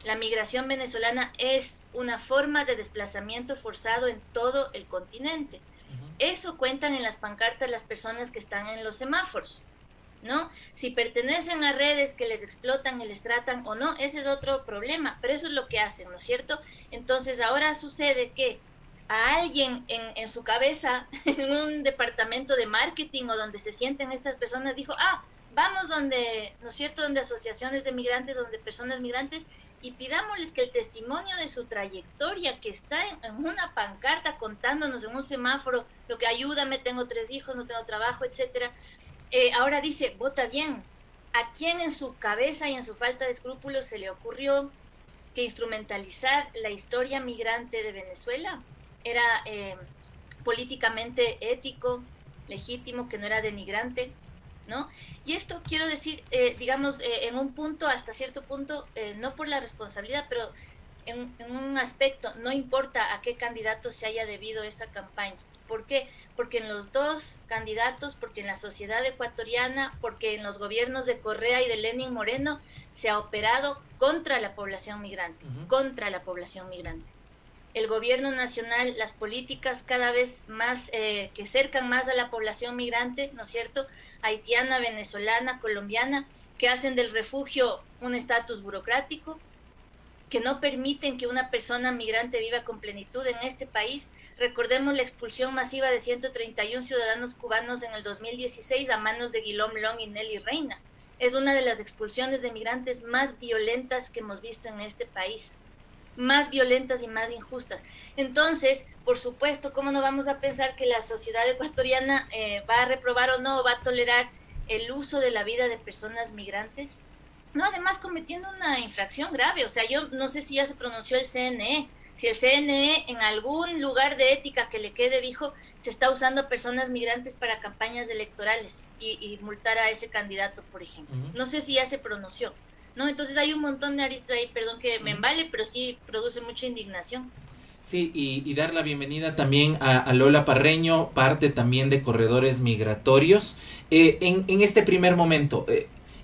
S4: La migración venezolana es una forma de desplazamiento forzado en todo el continente. Eso cuentan en las pancartas las personas que están en los semáforos, ¿no? Si pertenecen a redes que les explotan y les tratan o no, ese es otro problema, pero eso es lo que hacen, ¿no es cierto? Entonces ahora sucede que a alguien en su cabeza, en un departamento de marketing o donde se sienten estas personas, dijo, vamos donde, ¿no es cierto?, donde asociaciones de migrantes, donde personas migrantes, y pidámosles que el testimonio de su trayectoria, que está en una pancarta contándonos en un semáforo, lo que ayúdame, tengo 3 hijos, no tengo trabajo, etcétera, ahora dice, vota bien, ¿A quién en su cabeza y en su falta de escrúpulos se le ocurrió que instrumentalizar la historia migrante de Venezuela era políticamente ético, legítimo, que no era denigrante, ¿no? Y esto quiero decir, digamos, en un punto, hasta cierto punto, no por la responsabilidad, pero en un aspecto, no importa a qué candidato se haya debido esa campaña. ¿Por qué? Porque en los dos candidatos, porque en la sociedad ecuatoriana, porque en los gobiernos de Correa y de Lenín Moreno se ha operado contra la población migrante, contra la población migrante. El gobierno nacional, las políticas cada vez más que cercan más a la población migrante, ¿no es cierto?, haitiana, venezolana, colombiana, que hacen del refugio un estatus burocrático, que no permiten que una persona migrante viva con plenitud en este país. Recordemos la expulsión masiva de 131 ciudadanos cubanos en el 2016 a manos de Guilom Long y Nelly Reina. Es una de las expulsiones de migrantes más violentas que hemos visto en este país, más violentas y más injustas. Entonces, por supuesto, ¿cómo no vamos a pensar que la sociedad ecuatoriana va a reprobar o no, va a tolerar el uso de la vida de personas migrantes? No, además cometiendo una infracción grave. O sea, yo no sé si ya se pronunció el CNE. Si el CNE en algún lugar de ética que le quede dijo se está usando a personas migrantes para campañas electorales y multar a ese candidato, por ejemplo. No sé si ya se pronunció, ¿no? Entonces hay un montón de aristas ahí, perdón que me embale, pero sí produce mucha indignación.
S1: Sí, y dar la bienvenida también a Lola Parreño, parte también de Corredores Migratorios. En este primer momento,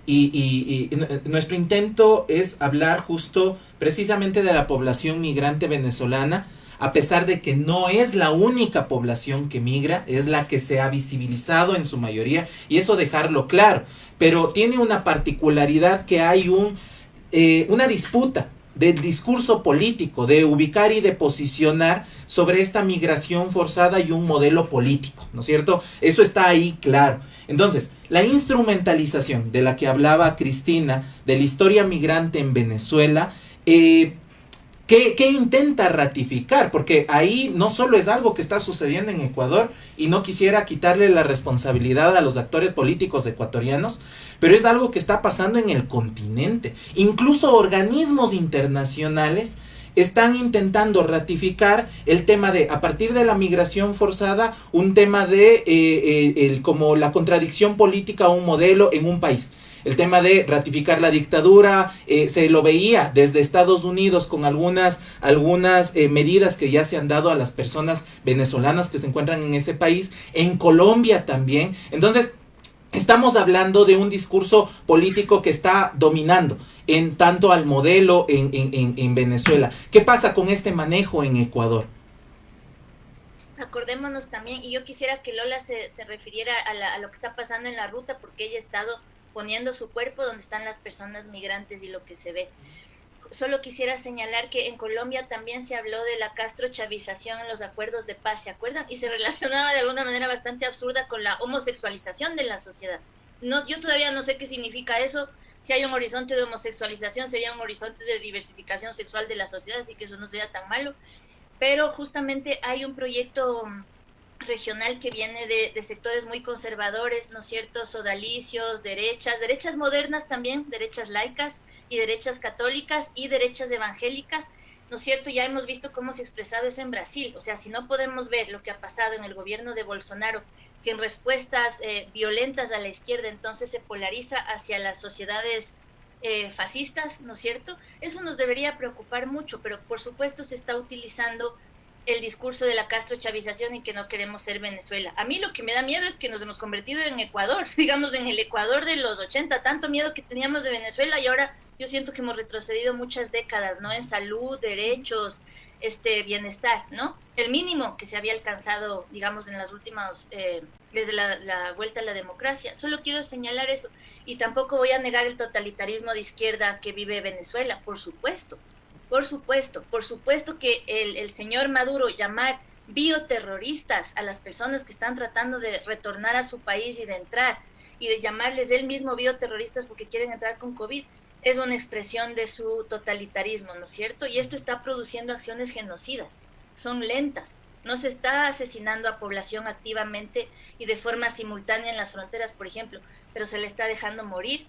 S1: y nuestro intento es hablar justo precisamente de la población migrante venezolana, a pesar de que no es la única población que migra, es la que se ha visibilizado en su mayoría, y eso dejarlo claro, pero tiene una particularidad que hay una disputa del discurso político, de ubicar y de posicionar sobre esta migración forzada y un modelo político, ¿no es cierto? Eso está ahí claro. Entonces, la instrumentalización de la que hablaba Cristina, de la historia migrante en Venezuela, ¿qué intenta ratificar? Porque ahí no solo es algo que está sucediendo en Ecuador, y no quisiera quitarle la responsabilidad a los actores políticos ecuatorianos, pero es algo que está pasando en el continente. Incluso organismos internacionales están intentando ratificar el tema de, a partir de la migración forzada, un tema de como la contradicción política a un modelo en un país. El tema de ratificar la dictadura, se lo veía desde Estados Unidos con algunas medidas que ya se han dado a las personas venezolanas que se encuentran en ese país, en Colombia también. Entonces, estamos hablando de un discurso político que está dominando en tanto al modelo en Venezuela. ¿Qué pasa con este manejo en Ecuador?
S4: Acordémonos también, y yo quisiera que Lola se refiriera a lo que está pasando en la ruta, porque ella ha estado poniendo su cuerpo donde están las personas migrantes y lo que se ve. Solo quisiera señalar que en Colombia también se habló de la castrochavización en los acuerdos de paz, ¿se acuerdan? Y se relacionaba de alguna manera bastante absurda con la homosexualización de la sociedad. No, yo todavía no sé qué significa eso. Si hay un horizonte de homosexualización, sería un horizonte de diversificación sexual de la sociedad, así que eso no sería tan malo. Pero justamente hay un proyecto regional que viene de sectores muy conservadores, ¿no es cierto?, sodalicios, derechas modernas también, derechas laicas y derechas católicas y derechas evangélicas, ¿no es cierto? Ya hemos visto cómo se ha expresado eso en Brasil. O sea, si no podemos ver lo que ha pasado en el gobierno de Bolsonaro, que en respuestas violentas a la izquierda entonces se polariza hacia las sociedades fascistas, ¿no es cierto? Eso nos debería preocupar mucho, pero por supuesto se está utilizando el discurso de la castrochavización y que no queremos ser Venezuela. A mí lo que me da miedo es que nos hemos convertido en Ecuador, digamos en el Ecuador de los 80, tanto miedo que teníamos de Venezuela y ahora yo siento que hemos retrocedido muchas décadas, ¿no? En salud, derechos, bienestar, ¿no? El mínimo que se había alcanzado, digamos, en las últimas, desde la vuelta a la democracia. Solo quiero señalar eso, y tampoco voy a negar el totalitarismo de izquierda que vive Venezuela, por supuesto. Por supuesto que el señor Maduro llamar bioterroristas a las personas que están tratando de retornar a su país y de entrar, y de llamarles él mismo bioterroristas porque quieren entrar con COVID, es una expresión de su totalitarismo, ¿no es cierto? Y esto está produciendo acciones genocidas, son lentas, no se está asesinando a población activamente y de forma simultánea en las fronteras, por ejemplo, pero se le está dejando morir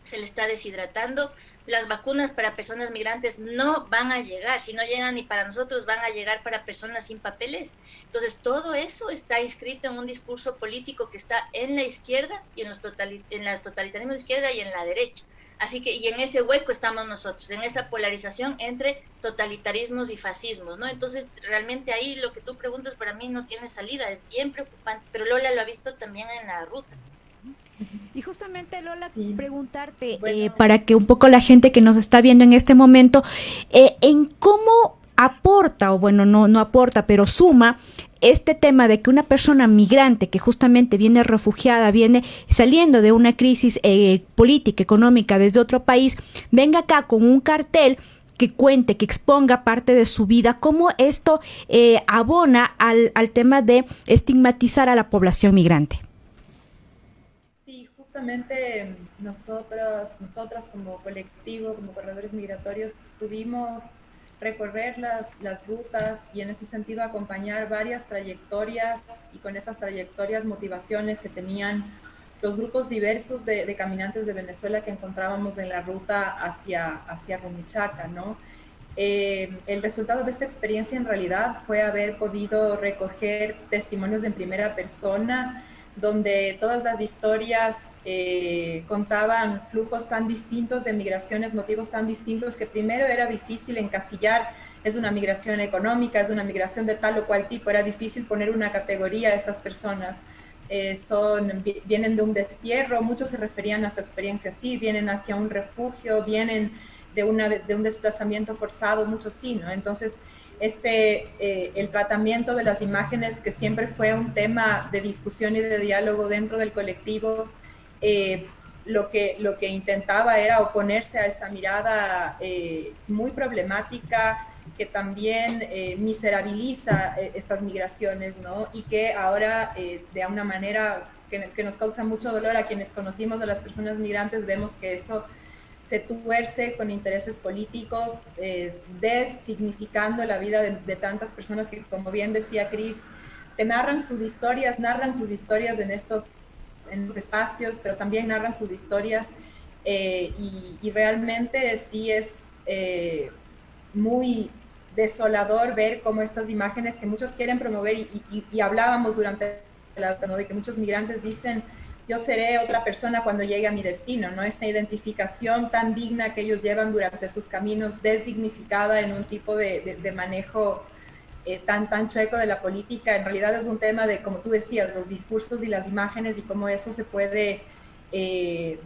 S4: se le está deshidratando. Las vacunas para personas migrantes no van a llegar, si no llegan ni para nosotros, van a llegar para personas sin papeles. Entonces, todo eso está inscrito en un discurso político que está en la izquierda y en los totalitarismos de izquierda y en la derecha. Así que, y en ese hueco estamos nosotros, en esa polarización entre totalitarismos y fascismos, ¿no? Entonces, realmente ahí lo que tú preguntas para mí no tiene salida, es bien preocupante, pero Lola lo ha visto también en la ruta.
S2: Y justamente, Lola,
S5: Sí.
S2: preguntarte,
S5: Bueno.
S2: para que un poco la gente que nos está viendo en este momento, en cómo aporta, o bueno, no aporta, pero suma este tema de que una persona migrante que justamente viene refugiada, viene saliendo de una crisis política, económica desde otro país, venga acá con un cartel que cuente, que exponga parte de su vida, cómo esto abona al tema de estigmatizar a la población migrante.
S5: Sí, justamente nosotras como colectivo, como corredores migratorios, pudimos recorrer las rutas y en ese sentido acompañar varias trayectorias y con esas trayectorias motivaciones que tenían los grupos diversos de caminantes de Venezuela que encontrábamos en la ruta hacia Rumichaca, ¿no? El resultado de esta experiencia en realidad fue haber podido recoger testimonios en primera persona, donde todas las historias contaban flujos tan distintos de migraciones, motivos tan distintos, que primero era difícil encasillar, es una migración económica, es una migración de tal o cual tipo, era difícil poner una categoría a estas personas. Vienen de un destierro, muchos se referían a su experiencia así, vienen hacia un refugio, vienen de un desplazamiento forzado, muchos sí, ¿no? Entonces, el tratamiento de las imágenes, que siempre fue un tema de discusión y de diálogo dentro del colectivo, lo que intentaba era oponerse a esta mirada muy problemática que también miserabiliza estas migraciones, ¿no? Y que ahora de una manera que nos causa mucho dolor a quienes conocimos a las personas migrantes, vemos que eso se tuerce con intereses políticos, desdignificando la vida de tantas personas que, como bien decía Cris, te narran sus historias en estos espacios, pero también narran sus historias y realmente sí es muy desolador ver cómo estas imágenes que muchos quieren promover y hablábamos durante ¿no? de que muchos migrantes dicen yo seré otra persona cuando llegue a mi destino, ¿no? Esta identificación tan digna que ellos llevan durante sus caminos, desdignificada en un tipo de manejo tan chueco de la política, en realidad es un tema de, como tú decías, los discursos y las imágenes y cómo eso se puede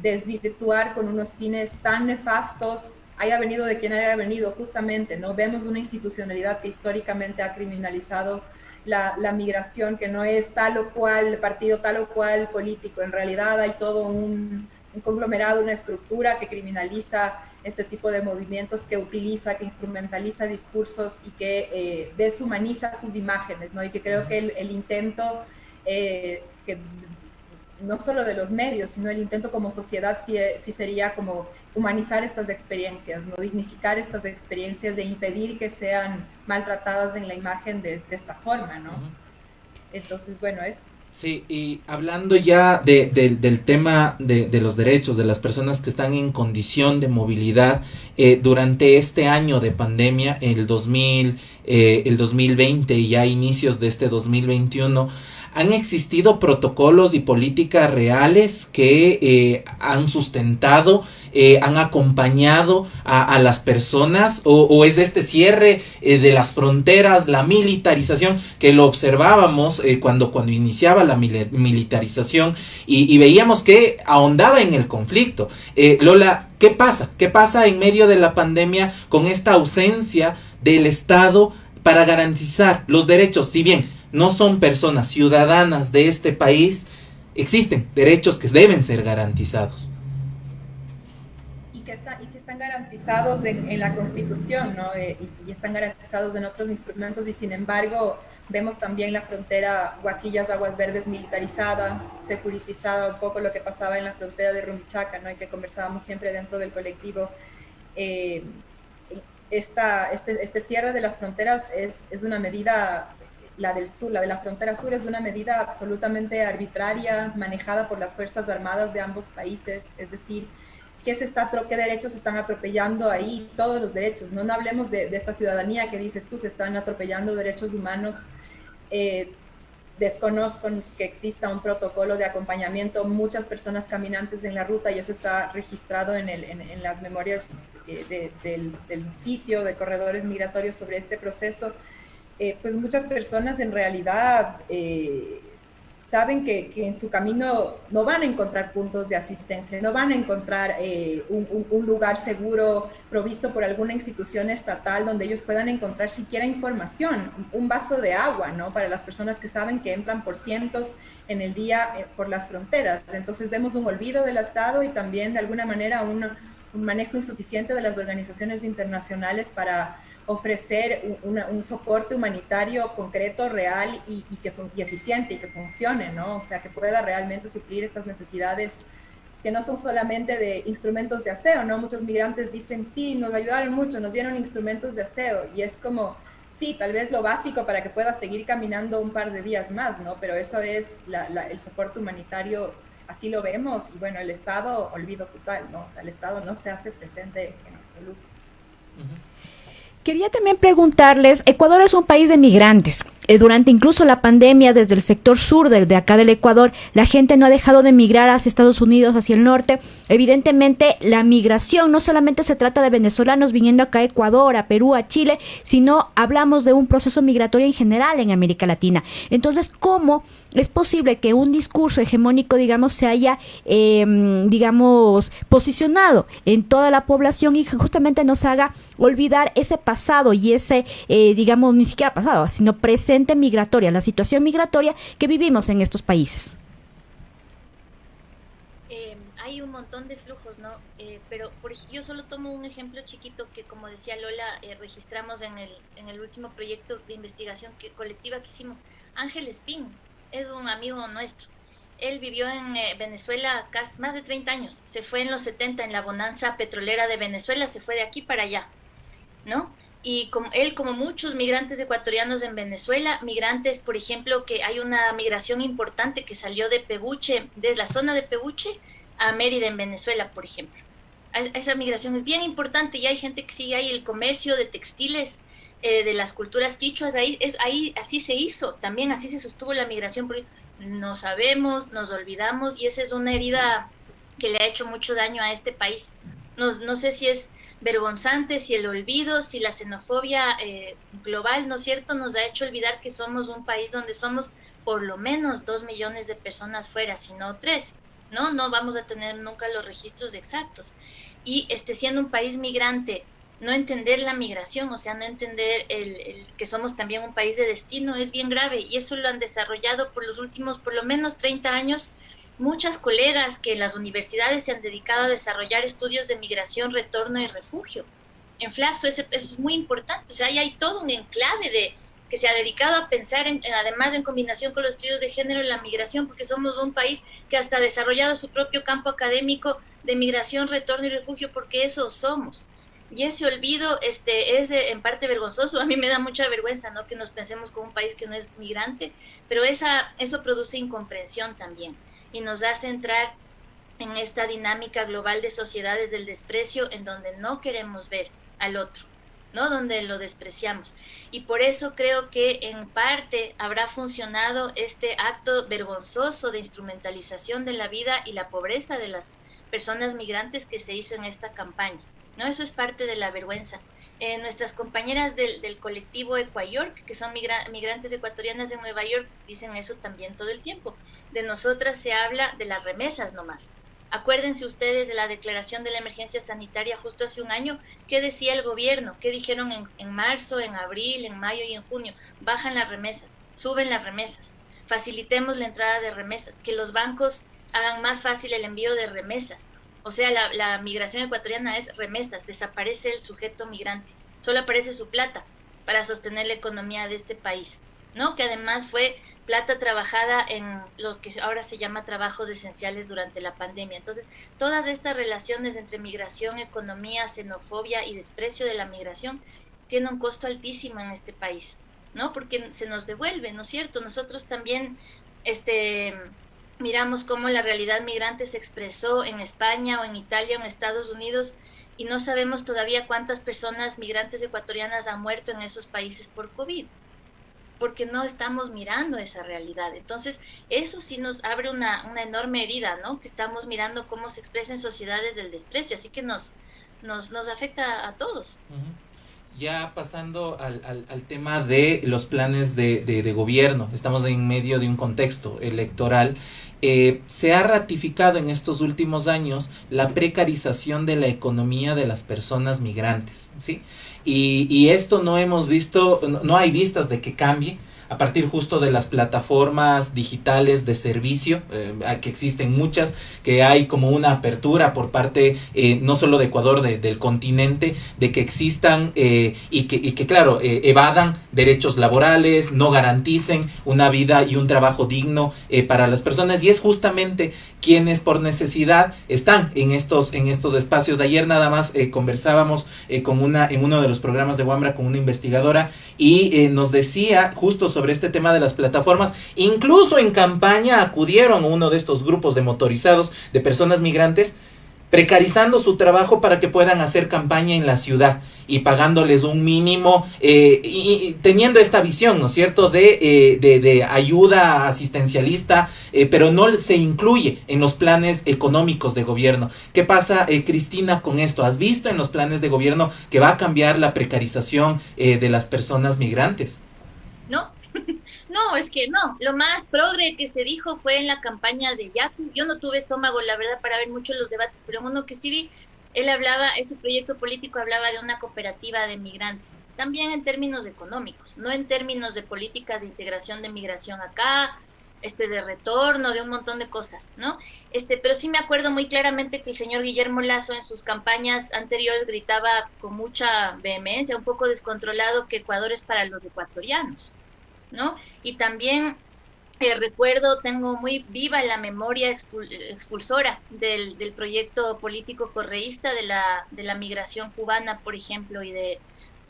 S5: desvirtuar con unos fines tan nefastos, haya venido de quien haya venido, justamente, ¿no? Vemos una institucionalidad que históricamente ha criminalizado la migración, que no es tal o cual partido, tal o cual político. En realidad hay todo un conglomerado, una estructura que criminaliza este tipo de movimientos, que utiliza, que instrumentaliza discursos y que deshumaniza sus imágenes, ¿no? Y que creo que el intento, que no solo de los medios, sino el intento como sociedad sí sería como humanizar estas experiencias, no dignificar estas experiencias, de impedir que sean maltratadas en la imagen de esta forma, ¿no? Entonces, bueno, es...
S1: Sí, y hablando ya del tema de los derechos de las personas que están en condición de movilidad, durante este año de pandemia, el 2020 y ya inicios de este 2021, han existido protocolos y políticas reales que han sustentado, han acompañado a las personas, o es este cierre de las fronteras, la militarización, que lo observábamos cuando iniciaba la militarización y veíamos que ahondaba en el conflicto. Lola, ¿qué pasa? ¿Qué pasa en medio de la pandemia con esta ausencia del Estado para garantizar los derechos? Si bien no son personas ciudadanas de este país, existen derechos que deben ser garantizados.
S5: Y que están garantizados en la Constitución, ¿no? Y están garantizados en otros instrumentos, y sin embargo vemos también la frontera Huaquillas-Aguas Verdes militarizada, securitizada, un poco lo que pasaba en la frontera de Rumichaca, ¿no? Y que conversábamos siempre dentro del colectivo. Este cierre de las fronteras es una medida, la del sur, la de la frontera sur, es una medida absolutamente arbitraria, manejada por las Fuerzas Armadas de ambos países, es decir, qué derechos se están atropellando ahí, todos los derechos. No hablemos de esta ciudadanía que dices tú, se están atropellando derechos humanos. Desconozco que exista un protocolo de acompañamiento, muchas personas caminantes en la ruta, y eso está registrado en las memorias del sitio de corredores migratorios sobre este proceso. Pues muchas personas en realidad saben que en su camino no van a encontrar puntos de asistencia, no van a encontrar un lugar seguro provisto por alguna institución estatal donde ellos puedan encontrar siquiera información, un vaso de agua, ¿no? Para las personas que saben que entran por cientos en el día por las fronteras. Entonces vemos un olvido del Estado y también de alguna manera un manejo insuficiente de las organizaciones internacionales para ofrecer un soporte humanitario concreto, real y eficiente y que funcione, ¿no? O sea, que pueda realmente suplir estas necesidades que no son solamente de instrumentos de aseo, ¿no? Muchos migrantes dicen, sí, nos ayudaron mucho, nos dieron instrumentos de aseo, y es como, sí, tal vez lo básico para que pueda seguir caminando un par de días más, ¿no? Pero eso es el soporte humanitario, así lo vemos, y bueno, el Estado, olvido total, ¿no? O sea, el Estado no se hace presente en absoluto.
S2: Quería también preguntarles, Ecuador es un país de migrantes. Durante incluso la pandemia, desde el sector sur de acá del Ecuador, la gente no ha dejado de migrar hacia Estados Unidos, hacia el norte. Evidentemente, la migración no solamente se trata de venezolanos viniendo acá a Ecuador, a Perú, a Chile, sino hablamos de un proceso migratorio en general en América Latina. Entonces, ¿cómo es posible que un discurso hegemónico, digamos, se haya, posicionado en toda la población y justamente nos haga olvidar ese pasado y ese, ni siquiera pasado, sino presente migratoria, la situación migratoria que vivimos en estos países?
S4: Hay un montón de flujos, ¿no? Pero yo solo tomo un ejemplo chiquito que, como decía Lola, registramos en el último proyecto de investigación colectiva que hicimos. Ángel Espín es un amigo nuestro. Él vivió en Venezuela más de 30 años. Se fue en los 70 en la bonanza petrolera de Venezuela, se fue de aquí para allá, ¿no? Y como muchos migrantes ecuatorianos en Venezuela, migrantes, por ejemplo, que hay una migración importante que salió de Peguche, de la zona de Peguche a Mérida en Venezuela, por ejemplo. Esa migración es bien importante y hay gente que sigue ahí el comercio de textiles, de las culturas quichuas, ahí así se hizo, también así se sostuvo la migración, porque no sabemos, nos olvidamos, y esa es una herida que le ha hecho mucho daño a este país. No sé si es vergonzante, si el olvido, si la xenofobia global, ¿no es cierto?, nos ha hecho olvidar que somos un país donde somos por lo menos 2 millones de personas fuera, si no 3, ¿no? No vamos a tener nunca los registros exactos. Y siendo un país migrante, no entender la migración, o sea, no entender que somos también un país de destino, es bien grave, y eso lo han desarrollado por los últimos, por lo menos 30 años, muchas colegas que en las universidades se han dedicado a desarrollar estudios de migración, retorno y refugio. En Flaxo eso es muy importante, o sea, ahí hay todo un enclave que se ha dedicado a pensar, además en combinación con los estudios de género, en la migración, porque somos un país que hasta ha desarrollado su propio campo académico de migración, retorno y refugio, porque eso somos. Y ese olvido es en parte vergonzoso. A mí me da mucha vergüenza, ¿no?, que nos pensemos como un país que no es migrante, pero eso produce incomprensión también y nos hace entrar en esta dinámica global de sociedades del desprecio, en donde no queremos ver al otro, ¿no?, donde lo despreciamos. Y por eso creo que en parte habrá funcionado este acto vergonzoso de instrumentalización de la vida y la pobreza de las personas migrantes que se hizo en esta campaña, ¿no? Eso es parte de la vergüenza. Nuestras compañeras del colectivo Ecuayork, que son migrantes ecuatorianas de Nueva York, dicen eso también todo el tiempo. De nosotras se habla de las remesas nomás. Acuérdense ustedes de la declaración de la emergencia sanitaria justo hace un año. ¿Qué decía el gobierno? ¿Qué dijeron en marzo, en abril, en mayo y en junio? Bajan las remesas, suben las remesas, facilitemos la entrada de remesas, que los bancos hagan más fácil el envío de remesas. O sea, la migración ecuatoriana es remesas, desaparece el sujeto migrante, solo aparece su plata para sostener la economía de este país, ¿no? Que además fue plata trabajada en lo que ahora se llama trabajos esenciales durante la pandemia. Entonces, todas estas relaciones entre migración, economía, xenofobia y desprecio de la migración tienen un costo altísimo en este país, ¿no? Porque se nos devuelve, ¿no es cierto? Nosotros también, miramos cómo la realidad migrante se expresó en España o en Italia o en Estados Unidos y no sabemos todavía cuántas personas migrantes ecuatorianas han muerto en esos países por COVID, porque no estamos mirando esa realidad. Entonces, eso sí nos abre una enorme herida, ¿no? Que estamos mirando cómo se expresa en sociedades del desprecio, así que nos afecta a todos.
S1: Ya pasando al tema de los planes de gobierno, estamos en medio de un contexto electoral. Se ha ratificado en estos últimos años la precarización de la economía de las personas migrantes, ¿sí? Y esto no hemos visto, no hay vistas de que cambie a partir justo de las plataformas digitales de servicio, que existen muchas, que hay como una apertura por parte no solo de Ecuador, del continente, de que existan y que claro, evadan derechos laborales, no garanticen una vida y un trabajo digno para las personas, y es justamente quienes por necesidad están en estos espacios. De ayer nada más conversábamos en uno de los programas de Wambra con una investigadora y nos decía justo sobre este tema de las plataformas. Incluso en campaña acudieron a uno de estos grupos de motorizados de personas migrantes, precarizando su trabajo para que puedan hacer campaña en la ciudad y pagándoles un mínimo y teniendo esta visión, ¿no es cierto?, de ayuda asistencialista, pero no se incluye en los planes económicos de gobierno. ¿Qué pasa, Cristina, con esto? ¿Has visto en los planes de gobierno que va a cambiar la precarización de las personas migrantes?
S4: No, no, es que no. Lo más progre que se dijo fue en la campaña de Yacu. Yo no tuve estómago, la verdad, para ver mucho los debates, pero en uno que sí vi, él hablaba, ese proyecto político hablaba de una cooperativa de migrantes, también en términos económicos, no en términos de políticas de integración de migración acá, de retorno, de un montón de cosas, ¿no? Pero sí me acuerdo muy claramente que el señor Guillermo Lasso en sus campañas anteriores gritaba con mucha vehemencia, un poco descontrolado, que Ecuador es para los ecuatorianos, ¿no? Y también recuerdo, tengo muy viva la memoria expulsora del proyecto político correísta de la migración cubana, por ejemplo, y de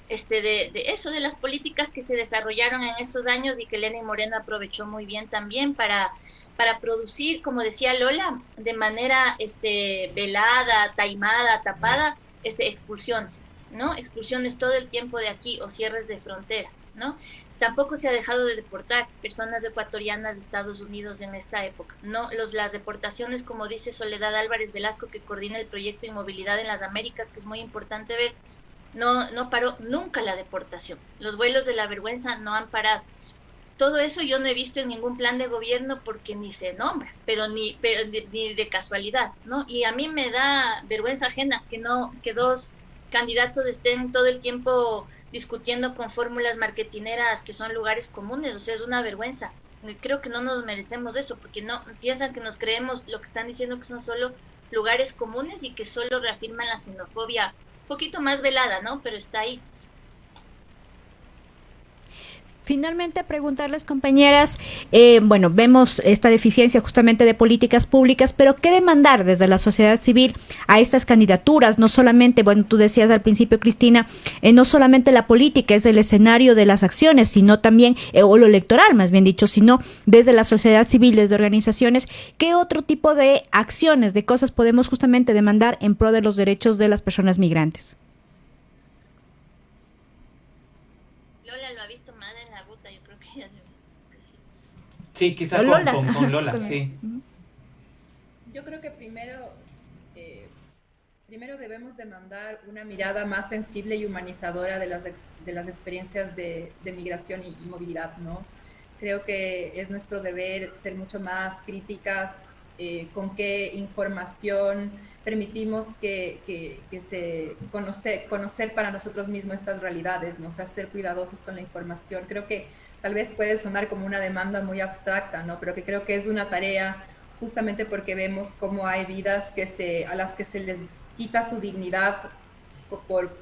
S4: eso, de las políticas que se desarrollaron en esos años y que Lenín Moreno aprovechó muy bien también para producir, como decía Lola, de manera velada, taimada, tapada, expulsiones, ¿no? Expulsiones todo el tiempo de aquí o cierres de fronteras, ¿no? Tampoco se ha dejado de deportar personas ecuatorianas de Estados Unidos en esta época, ¿no? Las deportaciones, como dice Soledad Álvarez Velasco, que coordina el proyecto Inmovilidad en las Américas, que es muy importante ver, no paró nunca la deportación. Los vuelos de la vergüenza no han parado. Todo eso yo no he visto en ningún plan de gobierno porque ni se nombra, pero ni de casualidad, ¿no? Y a mí me da vergüenza ajena que dos candidatos estén todo el tiempo discutiendo con fórmulas marketineras que son lugares comunes. O sea, es una vergüenza. Creo que no nos merecemos eso, porque no piensan que nos creemos lo que están diciendo, que son solo lugares comunes y que solo reafirman la xenofobia, un poquito más velada, ¿no? Pero está ahí.
S2: Finalmente, preguntarles, compañeras, bueno, vemos esta deficiencia justamente de políticas públicas, pero ¿qué demandar desde la sociedad civil a estas candidaturas? No solamente, bueno, tú decías al principio, Cristina, no solamente la política es el escenario de las acciones, sino también, o lo electoral más bien dicho, sino desde la sociedad civil, desde organizaciones, ¿qué otro tipo de acciones, de cosas podemos justamente demandar en pro de los derechos de las personas migrantes?
S1: Sí, quizá con Lola, sí.
S5: Yo creo que primero debemos demandar una mirada más sensible y humanizadora de las experiencias de migración y movilidad, ¿no? Creo que es nuestro deber ser mucho más críticas con qué información permitimos que se conocer para nosotros mismos estas realidades, ¿no? O sea, ser cuidadosos con la información. Creo que tal vez puede sonar como una demanda muy abstracta, ¿no? Pero que creo que es una tarea justamente porque vemos cómo hay vidas a las que se les quita su dignidad por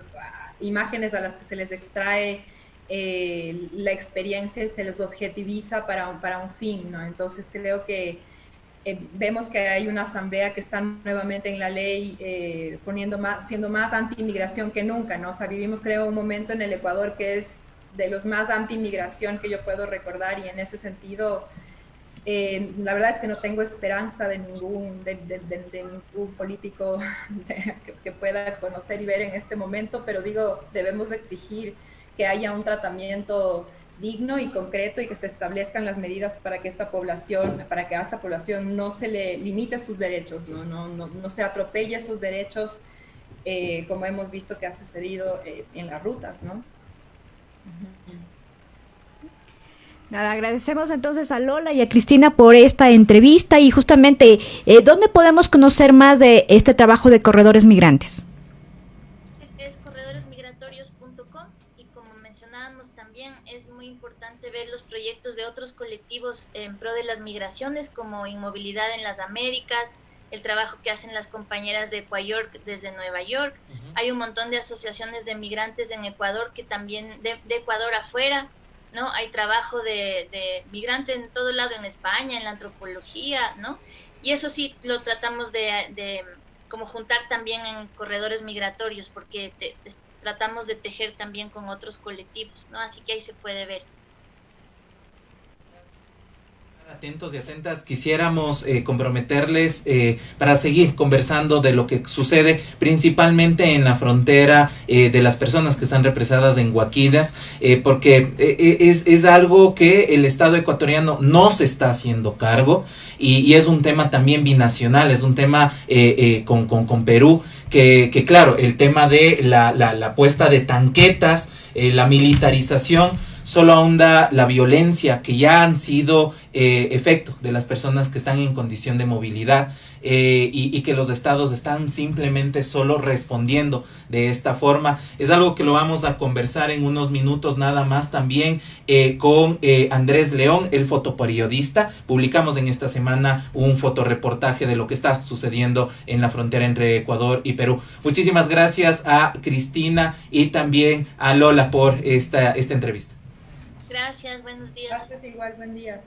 S5: imágenes a las que se les extrae la experiencia y se les objetiviza para un fin, ¿no? Entonces creo que vemos que hay una asamblea que está nuevamente en la ley siendo más anti-inmigración que nunca, ¿no? O sea, vivimos, creo, un momento en el Ecuador que es de los más anti-inmigración que yo puedo recordar, y en ese sentido La verdad es que no tengo esperanza de ningún político que pueda conocer y ver en este momento, pero digo, debemos exigir que haya un tratamiento digno y concreto y que se establezcan las medidas para que a esta población no se le limite sus derechos, no se atropelle esos derechos, como hemos visto que ha sucedido en las rutas, ¿no?
S2: Nada, agradecemos entonces a Lola y a Cristina por esta entrevista y justamente, ¿dónde podemos conocer más de este trabajo de corredores migrantes?
S4: Es corredoresmigratorios.com y como mencionábamos también es muy importante ver los proyectos de otros colectivos en pro de las migraciones como Inmovilidad en las Américas, el trabajo que hacen las compañeras de Ecuador desde Nueva York. Hay un montón de asociaciones de migrantes en Ecuador que también, de Ecuador afuera, ¿no? Hay trabajo de migrantes en todo lado, en España, en la antropología, ¿no? Y eso sí lo tratamos de como juntar también en corredores migratorios, porque tratamos de tejer también con otros colectivos, ¿no? Así que ahí se puede ver.
S1: Atentos y atentas, quisiéramos comprometerles para seguir conversando de lo que sucede principalmente en la frontera de las personas que están represadas en Guaquidas, porque es algo que el Estado ecuatoriano no se está haciendo cargo y es un tema también binacional, es un tema con Perú, que claro, el tema de la puesta de tanquetas, la militarización, solo ahonda la violencia que ya han sido efecto de las personas que están en condición de movilidad y que los estados están simplemente solo respondiendo de esta forma. Es algo que lo vamos a conversar en unos minutos nada más también con Andrés León, el fotoperiodista. Publicamos en esta semana un fotoreportaje de lo que está sucediendo en la frontera entre Ecuador y Perú. Muchísimas gracias a Cristina y también a Lola por esta entrevista.
S4: Gracias, buenos días.
S5: Gracias, igual, buen día.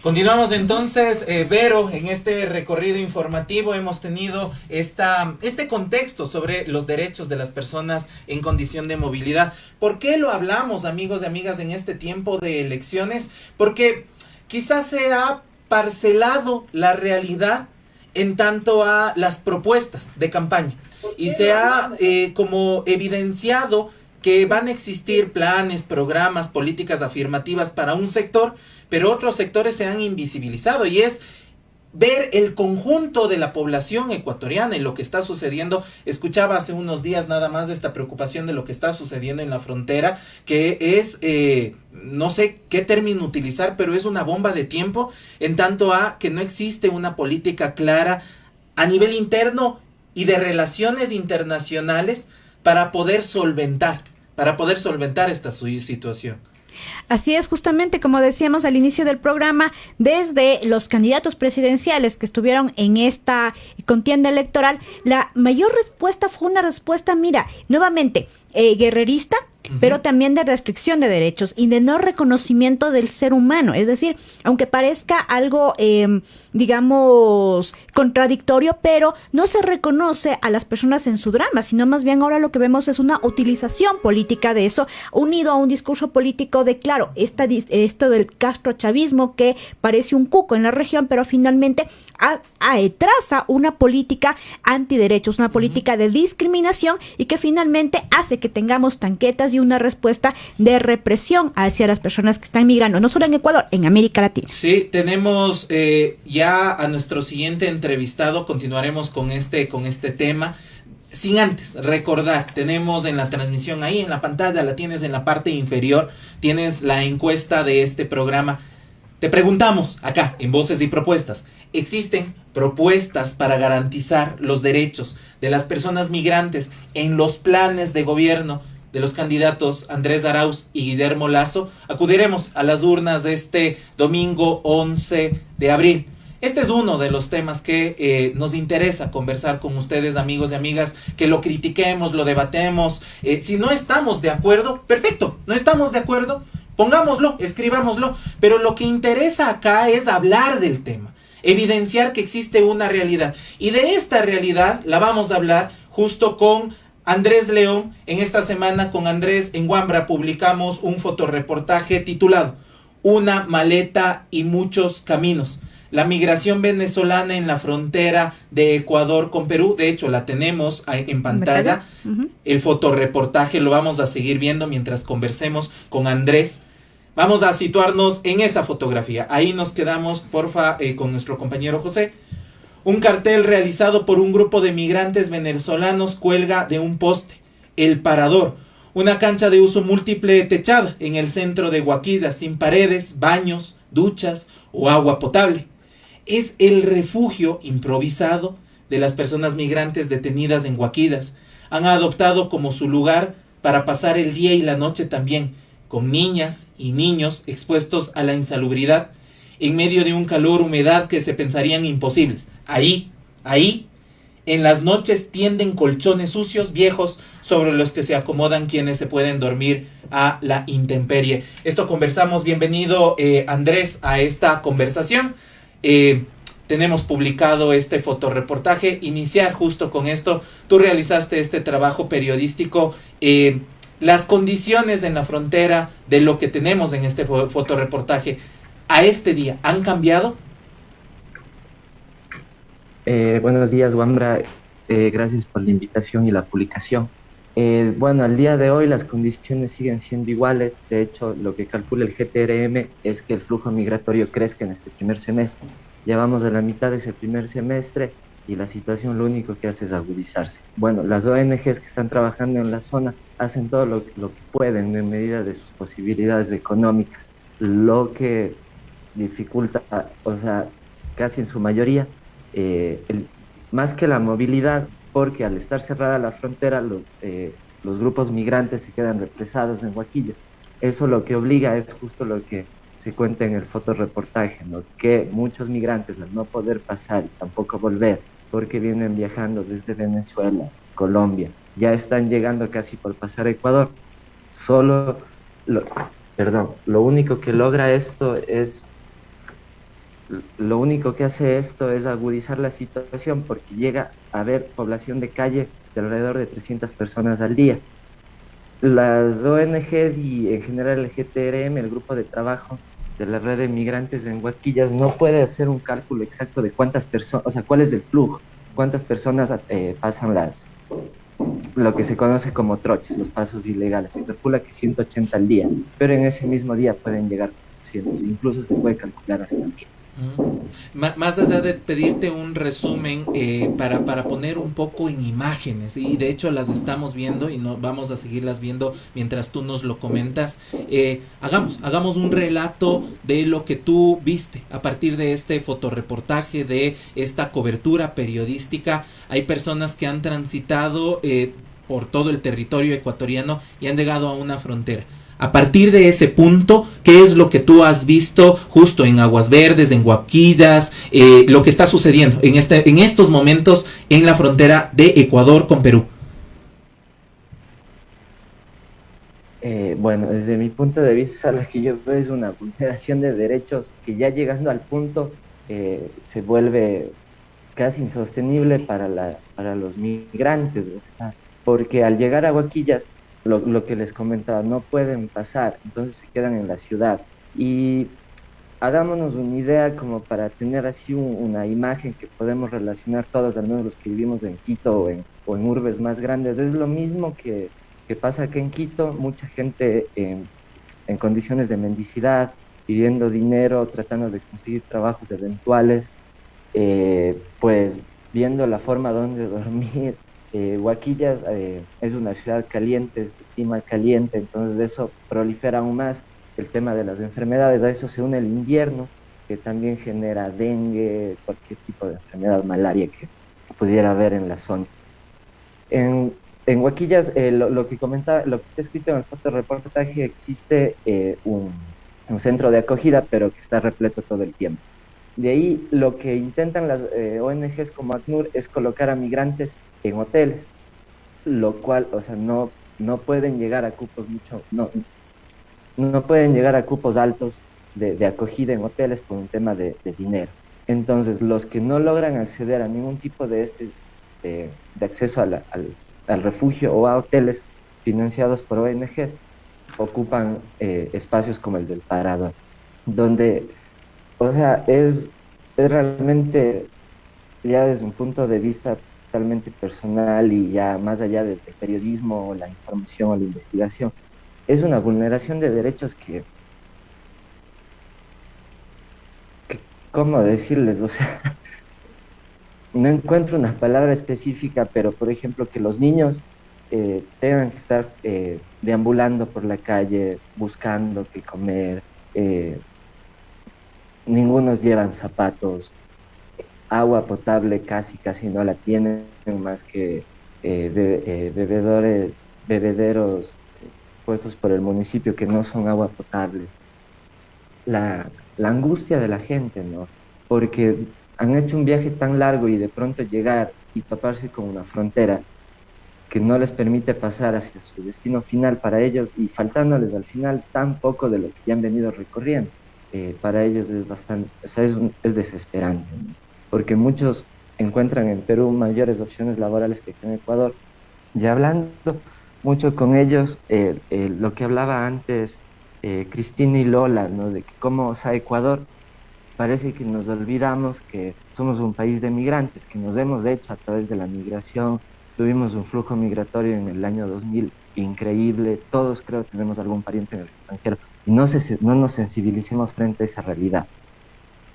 S1: Continuamos entonces, Vero, en este recorrido informativo hemos tenido este contexto sobre los derechos de las personas en condición de movilidad. ¿Por qué lo hablamos, amigos y amigas, en este tiempo de elecciones? Porque quizás se ha parcelado la realidad en tanto a las propuestas de campaña y se ha como evidenciado que van a existir planes, programas, políticas afirmativas para un sector, pero otros sectores se han invisibilizado y es ver el conjunto de la población ecuatoriana y lo que está sucediendo. Escuchaba hace unos días nada más de esta preocupación de lo que está sucediendo en la frontera, que es, no sé qué término utilizar, pero es una bomba de tiempo en tanto a que no existe una política clara a nivel interno y de relaciones internacionales para poder solventar esta situación.
S2: Así es, justamente como decíamos al inicio del programa, desde los candidatos presidenciales que estuvieron en esta contienda electoral, la mayor respuesta fue una respuesta, mira, nuevamente, guerrerista, pero también de restricción de derechos y de no reconocimiento del ser humano. Es decir, aunque parezca algo, digamos, contradictorio, pero no se reconoce a las personas en su drama, sino más bien ahora lo que vemos es una utilización política de eso, unido a un discurso político de, claro, esto del castrochavismo que parece un cuco en la región, pero finalmente traza una política antiderechos, una política de discriminación y que finalmente hace que tengamos tanquetas y una respuesta de represión hacia las personas que están migrando, no solo en Ecuador, en América Latina.
S1: Sí, tenemos ya a nuestro siguiente entrevistado, continuaremos con este tema. Sin antes recordar, tenemos en la transmisión ahí en la pantalla, la tienes en la parte inferior, tienes la encuesta de este programa. Te preguntamos acá en Voces y Propuestas, ¿existen propuestas para garantizar los derechos de las personas migrantes en los planes de gobierno de los candidatos Andrés Arauz y Guillermo Lasso? Acudiremos a las urnas de este domingo 11 de abril. Este es uno de los temas que nos interesa conversar con ustedes, amigos y amigas, que lo critiquemos, lo debatemos. Si no estamos de acuerdo, perfecto, no estamos de acuerdo, pongámoslo, escribámoslo, pero lo que interesa acá es hablar del tema, evidenciar que existe una realidad. Y de esta realidad la vamos a hablar justo con Andrés León. En esta semana con Andrés en Wambra publicamos un fotoreportaje titulado una maleta y muchos caminos. La migración venezolana en la frontera de Ecuador con Perú, de hecho la tenemos en pantalla. El fotoreportaje lo vamos a seguir viendo mientras conversemos con Andrés. Vamos a situarnos en esa fotografía. Ahí nos quedamos, porfa, con nuestro compañero José. Un cartel realizado por un grupo de migrantes venezolanos cuelga de un poste. El Parador, una cancha de uso múltiple techada en el centro de Huaquillas, sin paredes, baños, duchas o agua potable. Es el refugio improvisado de las personas migrantes detenidas en Huaquillas. Han adoptado como su lugar para pasar el día y la noche también, con niñas y niños expuestos a la insalubridad, en medio de un calor, humedad que se pensarían imposibles. Ahí, en las noches tienden colchones sucios, viejos, sobre los que se acomodan quienes se pueden dormir a la intemperie. Esto conversamos. Bienvenido, Andrés, a esta conversación. Tenemos publicado este fotoreportaje. Iniciar justo con esto. Tú realizaste este trabajo periodístico. Las condiciones en la frontera de lo que tenemos en este fotoreportaje a este día, ¿han cambiado?
S6: Buenos días, Wambra. Gracias por la invitación y la publicación. Bueno, al día de hoy las condiciones siguen siendo iguales. De hecho, lo que calcula el GTRM es que el flujo migratorio crezca en este primer semestre. Ya vamos a la mitad de ese primer semestre y la situación lo único que hace es agudizarse. Bueno, las ONGs que están trabajando en la zona hacen todo lo que pueden en medida de sus posibilidades económicas, lo que dificulta, o sea, casi en su mayoría, más que la movilidad, porque al estar cerrada la frontera, los grupos migrantes se quedan represados en Huaquillas. Eso lo que obliga es justo lo que se cuenta en el fotoreportaje, ¿no? Que muchos migrantes, al no poder pasar y tampoco volver, porque vienen viajando desde Venezuela, Colombia, ya están llegando casi por pasar a Ecuador. Lo único que logra esto es Lo único que hace esto es agudizar la situación, porque llega a haber población de calle de alrededor de 300 personas al día. Las ONGs y en general el GTRM, el grupo de trabajo de la red de migrantes en Huaquillas, no puede hacer un cálculo exacto de cuántas personas, o sea, cuál es el flujo, cuántas personas pasan lo que se conoce como troches, los pasos ilegales. Se calcula que 180 al día, pero en ese mismo día pueden llegar 200, incluso se puede calcular hasta 1000.
S1: Más allá de pedirte un resumen para poner un poco en imágenes, y de hecho las estamos viendo y no vamos a seguirlas viendo mientras tú nos lo comentas, hagamos un relato de lo que tú viste a partir de este fotoreportaje, de esta cobertura periodística. Hay personas que han transitado por todo el territorio ecuatoriano y han llegado a una frontera. A partir de ese punto, ¿qué es lo que tú has visto justo en Aguas Verdes, en Huaquillas, lo que está sucediendo en estos momentos en la frontera de Ecuador con Perú?
S6: Bueno, desde mi punto de vista, lo que yo veo es una vulneración de derechos que ya llegando al punto se vuelve casi insostenible para los migrantes, o sea, porque al llegar a Huaquillas, lo que les comentaba, no pueden pasar, entonces se quedan en la ciudad. Y hagámonos una idea como para tener así una imagen que podemos relacionar todos, al menos los que vivimos en Quito o en urbes más grandes. Es lo mismo que pasa acá en Quito, mucha gente en condiciones de mendicidad, pidiendo dinero, tratando de conseguir trabajos eventuales, pues viendo la forma donde dormir. Huaquillas es una ciudad caliente, es de clima caliente, entonces eso prolifera aún más el tema de las enfermedades. A eso se une el invierno, que también genera dengue, cualquier tipo de enfermedad, malaria que pudiera haber en la zona. En Huaquillas, lo que comentaba, lo que está escrito en el fotoreportaje, existe un centro de acogida, pero que está repleto todo el tiempo. De ahí lo que intentan las ONGs como ACNUR es colocar a migrantes en hoteles, lo cual, o sea, no pueden llegar a cupos no pueden llegar a cupos altos de acogida en hoteles por un tema de dinero. Entonces, los que no logran acceder a ningún tipo de acceso al refugio o a hoteles financiados por ONGs, ocupan espacios como el del Parador. donde, o sea, es realmente, ya desde un punto de vista totalmente personal y ya más allá del periodismo o la información o la investigación, es una vulneración de derechos que ¿cómo decirles? O sea, no encuentro una palabra específica, pero por ejemplo que los niños tengan que estar deambulando por la calle buscando qué comer, eh, ningunos llevan zapatos, agua potable casi no la tienen, más que bebederos puestos por el municipio que no son agua potable. La angustia de la gente, ¿no? Porque han hecho un viaje tan largo y de pronto llegar y toparse con una frontera que no les permite pasar hacia su destino final para ellos y faltándoles al final tan poco de lo que ya han venido recorriendo. Para ellos es bastante, o sea, es desesperante, ¿no? Porque muchos encuentran en Perú mayores opciones laborales que en Ecuador. Ya hablando mucho con ellos, lo que hablaba antes Cristina y Lola, ¿no? De que cómo, o sea, Ecuador parece que nos olvidamos que somos un país de migrantes, que nos hemos hecho a través de la migración. Tuvimos un flujo migratorio en el año 2000 increíble, todos creo tenemos algún pariente en el extranjero, y no nos sensibilicemos frente a esa realidad.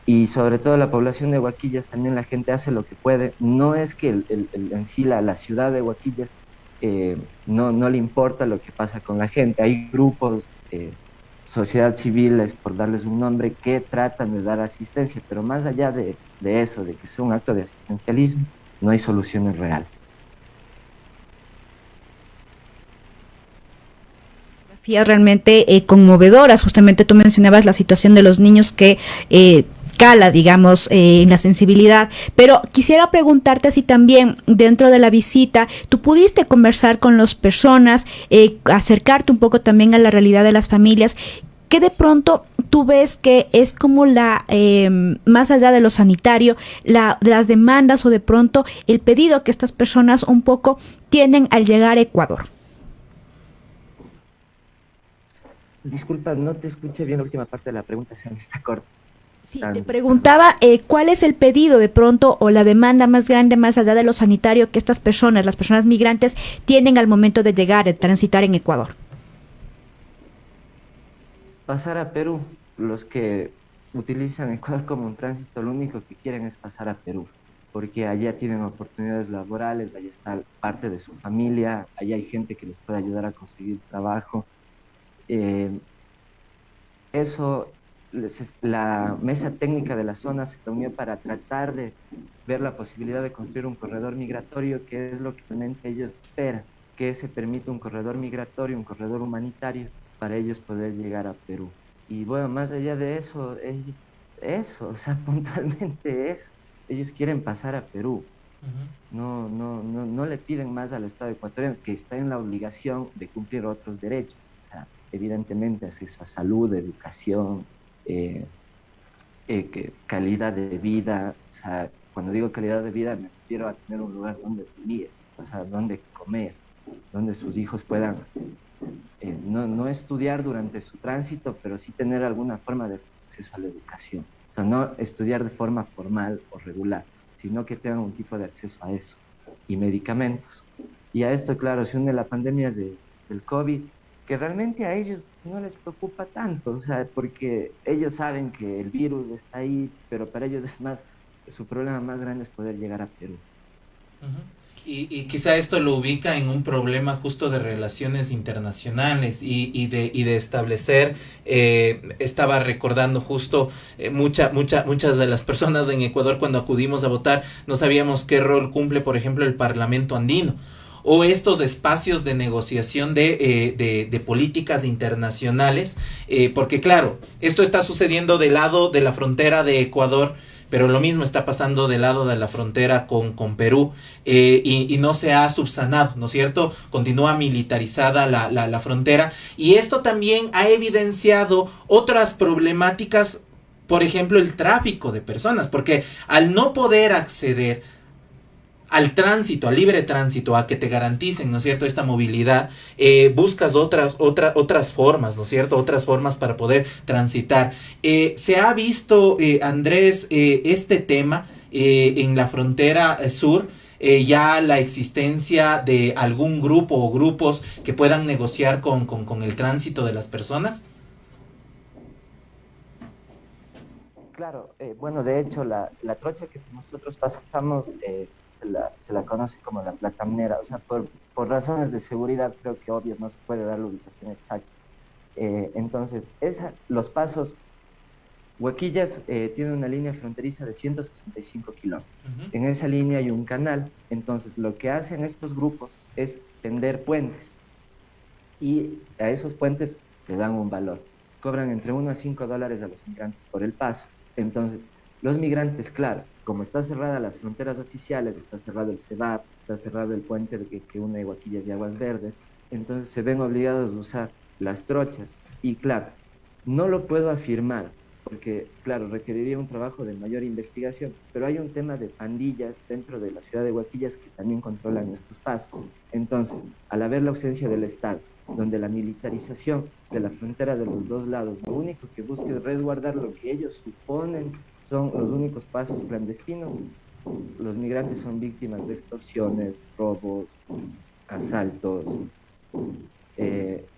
S6: Y sobre todo la población de Huaquillas, también la gente hace lo que puede. No es que en sí la ciudad de Huaquillas no le importa lo que pasa con la gente. Hay grupos, sociedad civiles, por darles un nombre, que tratan de dar asistencia, pero más allá de eso, de que sea un acto de asistencialismo, no hay soluciones reales.
S2: Realmente conmovedoras. Justamente tú mencionabas la situación de los niños que cala, digamos, en la sensibilidad, pero quisiera preguntarte si también dentro de la visita tú pudiste conversar con las personas, acercarte un poco también a la realidad de las familias, que de pronto tú ves que es como más allá de lo sanitario, las demandas o de pronto el pedido que estas personas un poco tienen al llegar a Ecuador.
S6: Disculpa, no te escuché bien la última parte de la pregunta, se me está cortando.
S2: Sí, te preguntaba cuál es el pedido de pronto o la demanda más grande más allá de lo sanitario que estas personas, las personas migrantes, tienen al momento de llegar, de transitar en Ecuador.
S6: Pasar a Perú. Los que utilizan Ecuador como un tránsito, lo único que quieren es pasar a Perú, porque allá tienen oportunidades laborales, allá está parte de su familia, allá hay gente que les puede ayudar a conseguir trabajo. Eso, la mesa técnica de la zona se reunió para tratar de ver la posibilidad de construir un corredor migratorio, que es lo que realmente ellos esperan, que se permita un corredor migratorio, un corredor humanitario, para ellos poder llegar a Perú. Y bueno, más allá de eso, o sea, puntualmente eso, ellos quieren pasar a Perú. No le piden más al Estado ecuatoriano, que está en la obligación de cumplir otros derechos. Evidentemente acceso a salud, educación, calidad de vida. O sea, cuando digo calidad de vida me refiero a tener un lugar donde vivir, o sea, donde comer, donde sus hijos puedan no estudiar durante su tránsito, pero sí tener alguna forma de acceso a la educación. O sea, no estudiar de forma formal o regular, sino que tengan un tipo de acceso a eso, y medicamentos. Y a esto, claro, se une la pandemia del COVID, que realmente a ellos no les preocupa tanto, o sea, porque ellos saben que el virus está ahí, pero para ellos es más, su problema más grande es poder llegar a Perú.
S1: Y quizá esto lo ubica en un problema justo de relaciones internacionales y de establecer, estaba recordando justo muchas de las personas en Ecuador cuando acudimos a votar no sabíamos qué rol cumple, por ejemplo, el Parlamento andino, o estos espacios de negociación de políticas internacionales, porque claro, esto está sucediendo del lado de la frontera de Ecuador, pero lo mismo está pasando del lado de la frontera con Perú, y no se ha subsanado, ¿no es cierto? Continúa militarizada la frontera, y esto también ha evidenciado otras problemáticas, por ejemplo, el tráfico de personas, porque al no poder acceder al tránsito, al libre tránsito, a que te garanticen, ¿no es cierto?, esta movilidad, buscas otras formas, ¿no es cierto?, otras formas para poder transitar. Se ha visto, Andrés, este tema en la frontera sur, ya la existencia de algún grupo o grupos que puedan negociar con el tránsito de las personas.
S6: Claro, bueno, de hecho, la trocha que nosotros pasamos se la conoce como la platanera, o sea, por razones de seguridad, creo que obvias, no se puede dar la ubicación exacta. Entonces, los pasos, Huequillas tiene una línea fronteriza de 165 kilómetros.
S1: Uh-huh.
S6: En esa línea hay un canal, entonces lo que hacen estos grupos es tender puentes, y a esos puentes le dan un valor. Cobran entre $1 a $5 a los migrantes por el paso. Entonces, los migrantes, claro, como está cerrada las fronteras oficiales, está cerrado el CEBAP, está cerrado el puente que une Huaquillas y Aguas Verdes, entonces se ven obligados a usar las trochas. Y claro, no lo puedo afirmar, porque, claro, requeriría un trabajo de mayor investigación, pero hay un tema de pandillas dentro de la ciudad de Huaquillas que también controlan estos pasos. Entonces, al haber la ausencia del Estado, donde la militarización de la frontera de los dos lados, lo único que busca es resguardar lo que ellos suponen son los únicos pasos clandestinos, los migrantes son víctimas de extorsiones, robos, asaltos.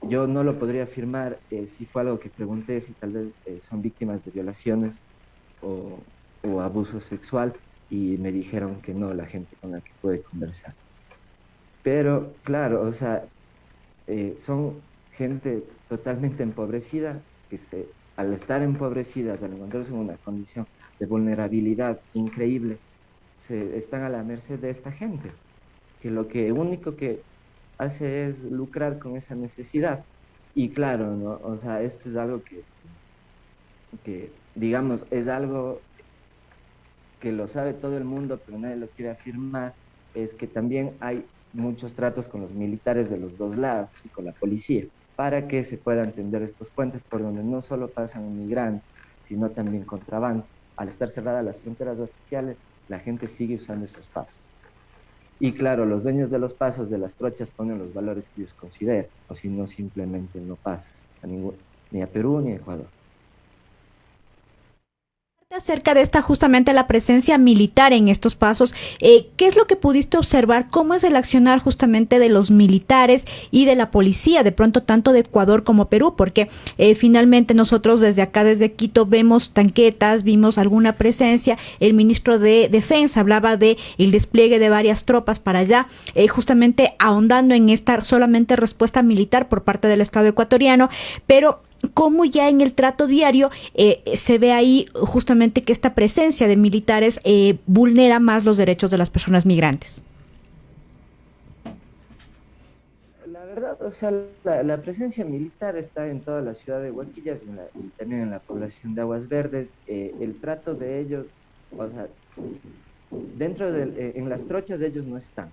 S6: Yo no lo podría afirmar, si fue algo que pregunté, si tal vez son víctimas de violaciones o abuso sexual, y me dijeron que no, la gente con la que pude conversar. Pero, claro, o sea, son gente totalmente empobrecida, que al estar empobrecidas, al encontrarse en una condición de vulnerabilidad increíble, están a la merced de esta gente, que lo único que hace es lucrar con esa necesidad. Y claro, ¿no? O sea, esto es algo que, digamos, es algo que lo sabe todo el mundo, pero nadie lo quiere afirmar, es que también hay muchos tratos con los militares de los dos lados y con la policía, para que se puedan tender estos puentes por donde no solo pasan migrantes, sino también contrabando. Al estar cerradas las fronteras oficiales, la gente sigue usando esos pasos. Y claro, los dueños de los pasos de las trochas ponen los valores que ellos consideran, o si no, simplemente no pasas ni a Perú ni a Ecuador.
S2: Acerca de esta justamente la presencia militar en estos pasos, ¿qué es lo que pudiste observar? ¿Cómo es el accionar justamente de los militares y de la policía, de pronto tanto de Ecuador como Perú? Porque finalmente nosotros desde acá, desde Quito, vemos tanquetas, vimos alguna presencia. El ministro de Defensa hablaba de el despliegue de varias tropas para allá, justamente ahondando en esta solamente respuesta militar por parte del Estado ecuatoriano, pero cómo ya en el trato diario se ve ahí justamente que esta presencia de militares vulnera más los derechos de las personas migrantes.
S6: La verdad, o sea, la presencia militar está en toda la ciudad de Huaquillas y también en la población de Aguas Verdes. El trato de ellos, o sea, en las trochas de ellos no están,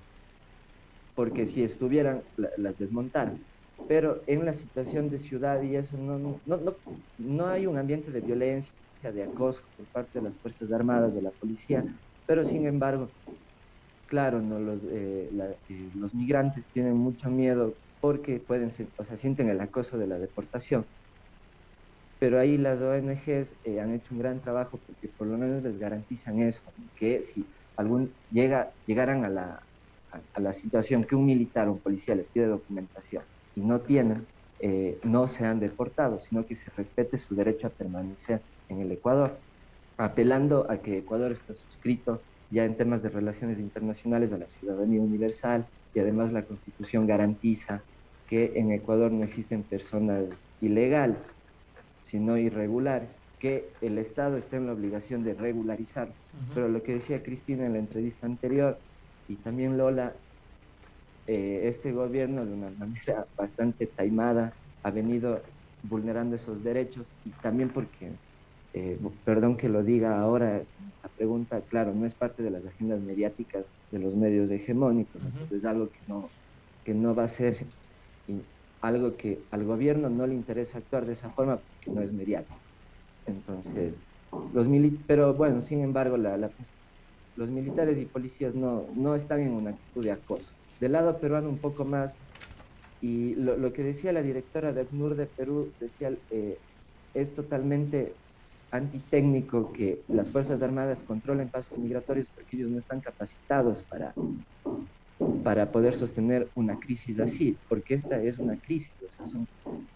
S6: porque si estuvieran las desmontaron. Pero en la situación de ciudad y eso no hay un ambiente de violencia, de acoso por parte de las Fuerzas Armadas, de la policía, pero sin embargo, claro, no los migrantes tienen mucho miedo porque sienten el acoso de la deportación. Pero ahí las ONGs han hecho un gran trabajo porque por lo menos les garantizan eso, que si llegaran a la situación que un militar o un policía les pide documentación y no tienen, no sean deportados, sino que se respete su derecho a permanecer en el Ecuador, apelando a que Ecuador está suscrito ya en temas de relaciones internacionales a la ciudadanía universal, y además la Constitución garantiza que en Ecuador no existen personas ilegales, sino irregulares, que el Estado está en la obligación de regularizarlos. Uh-huh. Pero lo que decía Cristina en la entrevista anterior, y también Lola, este gobierno de una manera bastante taimada ha venido vulnerando esos derechos, y también porque, perdón que lo diga ahora en esta pregunta, claro, no es parte de las agendas mediáticas de los medios hegemónicos. Uh-huh. Entonces es algo que no va a ser algo que al gobierno no le interesa actuar de esa forma porque no es mediático. Entonces, pero bueno, sin embargo, los militares y policías no están en una actitud de acoso. Del lado peruano un poco más, y lo que decía la directora de ACNUR de Perú, decía, es totalmente antitécnico que las Fuerzas Armadas controlen pasos migratorios porque ellos no están capacitados para poder sostener una crisis así, porque esta es una crisis. O sea,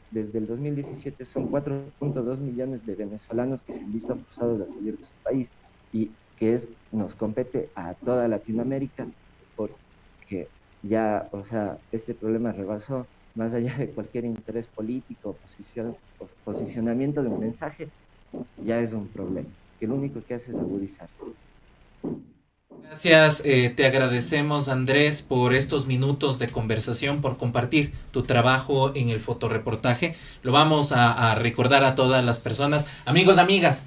S6: desde el 2017 son 4.2 millones de venezolanos que se han visto forzados a salir de su país, y que nos compete a toda Latinoamérica, porque ya, o sea, este problema rebasó más allá de cualquier interés político o posicionamiento de un mensaje, ya es un problema, que lo único que hace es agudizarse.
S1: Gracias, te agradecemos, Andrés, por estos minutos de conversación, por compartir tu trabajo en el fotoreportaje. Lo vamos a recordar a todas las personas. Amigos, amigas,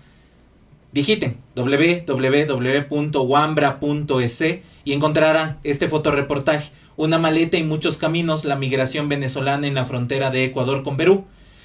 S1: digiten www.wambra.es y encontrarán este fotoreportaje, Una maleta y muchos caminos, la migración venezolana en la frontera de Ecuador con Perú.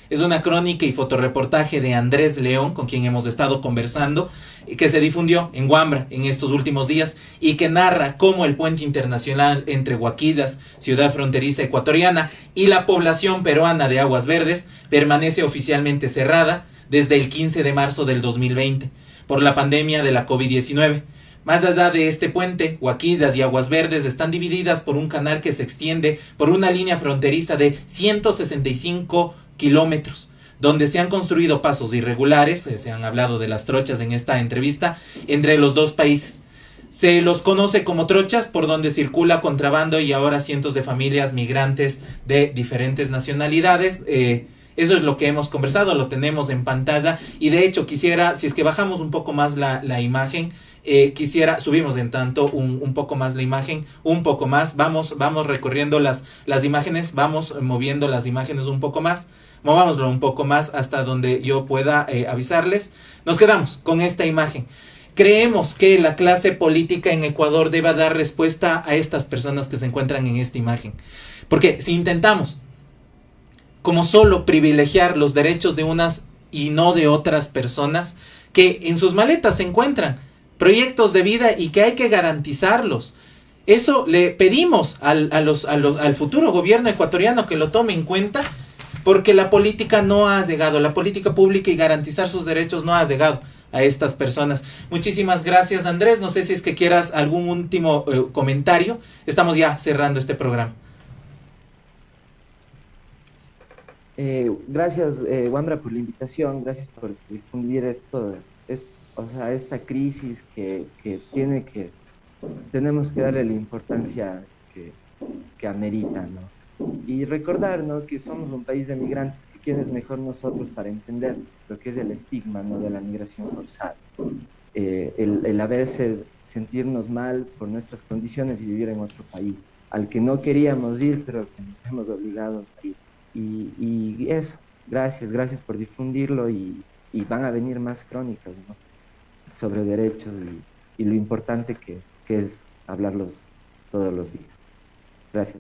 S1: Es una crónica y fotoreportaje de Andrés León, con quien hemos estado conversando, que se difundió en Wambra en estos últimos días y que narra cómo el puente internacional entre Huaquillas, ciudad fronteriza ecuatoriana, y la población peruana de Aguas Verdes permanece oficialmente cerrada desde el 15 de marzo del 2020 por la pandemia de la COVID-19. Más allá de este puente, Huaquillas y Aguas Verdes están divididas por un canal que se extiende por una línea fronteriza de 165 kilómetros, donde se han construido pasos irregulares, se han hablado de las trochas en esta entrevista, entre los dos países. Se los conoce como trochas por donde circula contrabando y ahora cientos de familias migrantes de diferentes nacionalidades. Eso es lo que hemos conversado, lo tenemos en pantalla, y de hecho quisiera, si es que bajamos un poco más la imagen, subimos en tanto un poco más la imagen, un poco más, vamos recorriendo las imágenes, vamos moviendo las imágenes un poco más, movámoslo un poco más hasta donde yo pueda avisarles. Nos quedamos con esta imagen. Creemos que la clase política en Ecuador deba dar respuesta a estas personas que se encuentran en esta imagen, porque si intentamos como solo privilegiar los derechos de unas y no de otras personas que en sus maletas se encuentran proyectos de vida y que hay que garantizarlos. Eso le pedimos al futuro gobierno ecuatoriano que lo tome en cuenta, porque la política no ha llegado, la política pública y garantizar sus derechos no ha llegado a estas personas. Muchísimas gracias, Andrés. No sé si es que quieras algún último comentario. Estamos ya cerrando este programa.
S6: Gracias, Wambra, por la invitación. Gracias por difundir esta crisis que tenemos que darle la importancia que amerita, ¿no? Y recordar, ¿no?, que somos un país de migrantes, que quién es mejor nosotros para entender lo que es el estigma, ¿no?, de la migración forzada. El a veces sentirnos mal por nuestras condiciones y vivir en otro país, al que no queríamos ir, pero que nos hemos obligado a ir. Y eso, gracias por difundirlo, y van a venir más crónicas, ¿no?, sobre derechos y lo importante que es hablarlos todos los días. Gracias.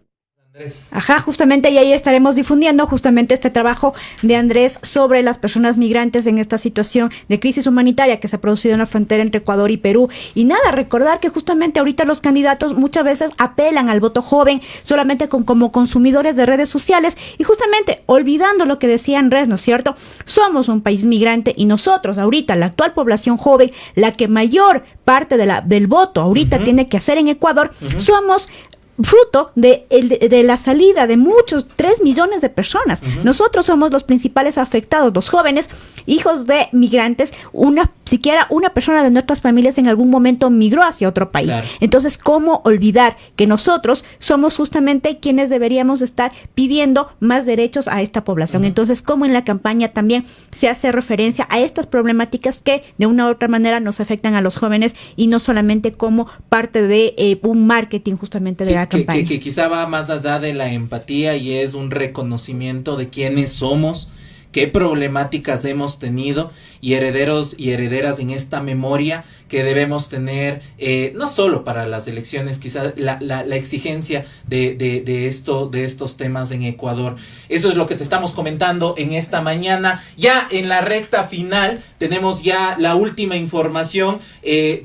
S2: Andrés. Ajá, justamente, y ahí estaremos difundiendo justamente este trabajo de Andrés sobre las personas migrantes en esta situación de crisis humanitaria que se ha producido en la frontera entre Ecuador y Perú. Y nada, recordar que justamente ahorita los candidatos muchas veces apelan al voto joven solamente como consumidores de redes sociales, y justamente olvidando lo que decía Andrés, ¿no es cierto? Somos un país migrante y nosotros ahorita, la actual población joven, la que mayor parte del voto ahorita tiene que hacer en Ecuador, somos fruto de la salida de muchos, 3 millones de personas. Nosotros somos los principales afectados, los jóvenes, hijos de migrantes. Siquiera una persona de nuestras familias en algún momento migró hacia otro país. Claro. Entonces, ¿cómo olvidar que nosotros somos justamente quienes deberíamos estar pidiendo más derechos a esta población? Entonces, ¿cómo en la campaña también se hace referencia a estas problemáticas que de una u otra manera nos afectan a los jóvenes, y no solamente como parte de un marketing justamente de la campaña?
S1: Que quizá va más allá de la empatía y es un reconocimiento de quiénes somos, qué problemáticas hemos tenido, y herederos y herederas en esta memoria que debemos tener, no solo para las elecciones, quizás la exigencia de estos temas en Ecuador. Eso es lo que te estamos comentando en esta mañana. Ya en la recta final tenemos ya la última información,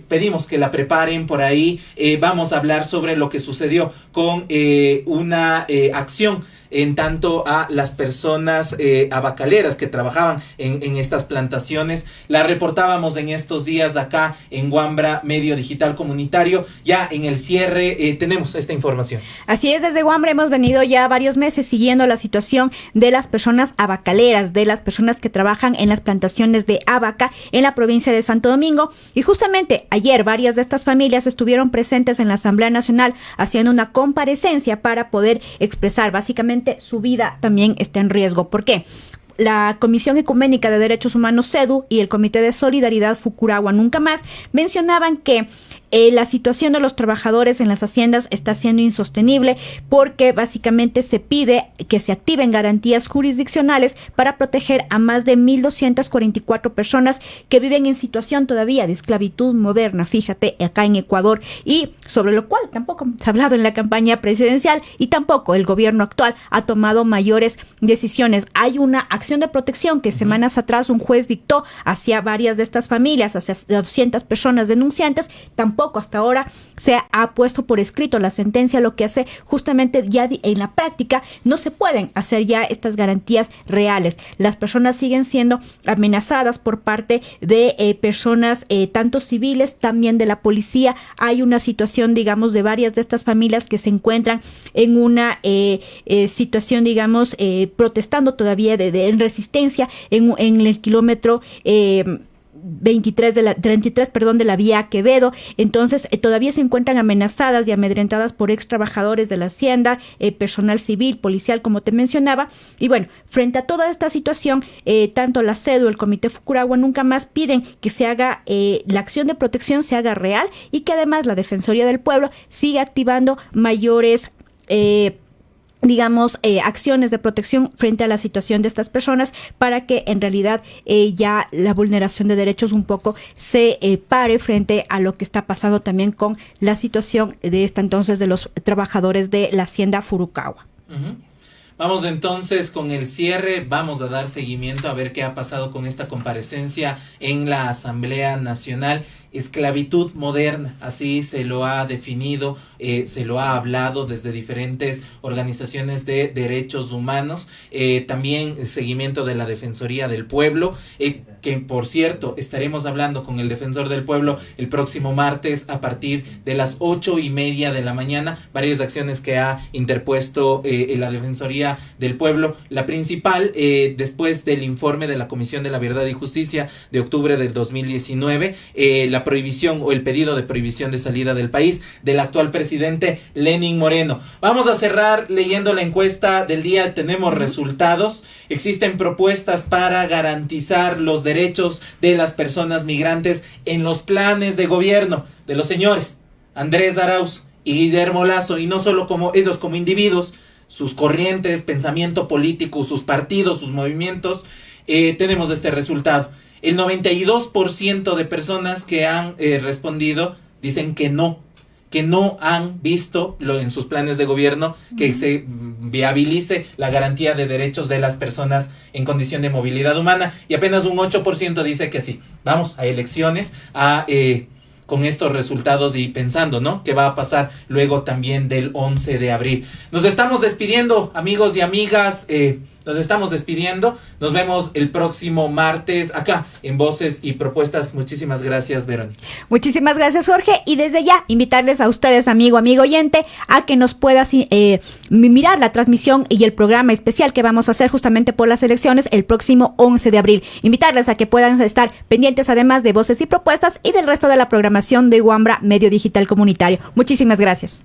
S1: pedimos que la preparen por ahí. Vamos a hablar sobre lo que sucedió con una acción en tanto a las personas abacaleras que trabajaban en estas plantaciones. La reportábamos en estos días acá en Wambra Medio Digital Comunitario. Ya en el cierre tenemos esta información.
S2: Así es, desde Wambra hemos venido ya varios meses siguiendo la situación de las personas abacaleras, de las personas que trabajan en las plantaciones de abaca en la provincia de Santo Domingo. Y justamente ayer varias de estas familias estuvieron presentes en la Asamblea Nacional haciendo una comparecencia para poder expresar básicamente su vida también está en riesgo. ¿Por qué? La Comisión Ecuménica de Derechos Humanos CEDU y el Comité de Solidaridad Fukuragua Nunca Más mencionaban que la situación de los trabajadores en las haciendas está siendo insostenible porque básicamente se pide que se activen garantías jurisdiccionales para proteger a más de 1.244 personas que viven en situación todavía de esclavitud moderna, fíjate, acá en Ecuador, y sobre lo cual tampoco se ha hablado en la campaña presidencial y tampoco el gobierno actual ha tomado mayores decisiones. Hay una acción de protección que semanas atrás un juez dictó hacia varias de estas familias, hacia 200 personas denunciantes. Tampoco hasta ahora se ha puesto por escrito la sentencia, lo que hace justamente ya en la práctica no se pueden hacer ya estas garantías reales. Las personas siguen siendo amenazadas por parte de personas tanto civiles, también de la policía. Hay una situación, digamos, de varias de estas familias que se encuentran en una situación, digamos, protestando todavía en resistencia en el kilómetro 33 de la vía Quevedo. Entonces todavía se encuentran amenazadas y amedrentadas por ex trabajadores de la hacienda, personal civil, policial, como te mencionaba. Y bueno, frente a toda esta situación, tanto la CEDU, el Comité Fukuragua Nunca Más piden que se haga la acción de protección se haga real y que además la Defensoría del Pueblo siga activando mayores acciones de protección frente a la situación de estas personas para que en realidad ya la vulneración de derechos un poco se pare frente a lo que está pasando también con la situación de esta entonces de los trabajadores de la hacienda Furukawa.
S1: Uh-huh. Vamos entonces con el cierre, vamos a dar seguimiento a ver qué ha pasado con esta comparecencia en la Asamblea Nacional. Esclavitud moderna, así se lo ha definido, se lo ha hablado desde diferentes organizaciones de derechos humanos, también seguimiento de la Defensoría del Pueblo, que por cierto estaremos hablando con el Defensor del Pueblo el próximo martes a partir de las 8:30 de la mañana, varias acciones que ha interpuesto la Defensoría del Pueblo. La principal, después del informe de la Comisión de la Verdad y Justicia de octubre del 2019, la prohibición o el pedido de prohibición de salida del país del actual presidente Lenín Moreno. Vamos a cerrar leyendo la encuesta del día. Tenemos resultados. Existen propuestas para garantizar los derechos de las personas migrantes en los planes de gobierno de los señores Andrés Arauz y Guillermo Lasso, y no solo como ellos como individuos, sus corrientes, pensamiento político, sus partidos, sus movimientos. Tenemos este resultado. El 92% de personas que han respondido dicen que no han visto en sus planes de gobierno que se viabilice la garantía de derechos de las personas en condición de movilidad humana, y apenas un 8% dice que sí. Vamos a elecciones con estos resultados y pensando, ¿no?, qué va a pasar luego también del 11 de abril. Nos estamos despidiendo, amigos y amigas, nos estamos despidiendo. Nos vemos el próximo martes acá en Voces y Propuestas. Muchísimas gracias, Verónica.
S2: Muchísimas gracias, Jorge. Y desde ya, invitarles a ustedes, amigo oyente, a que nos puedas mirar la transmisión y el programa especial que vamos a hacer justamente por las elecciones el próximo 11 de abril. Invitarles a que puedan estar pendientes además de Voces y Propuestas y del resto de la programación de Wambra Medio Digital Comunitario. Muchísimas gracias.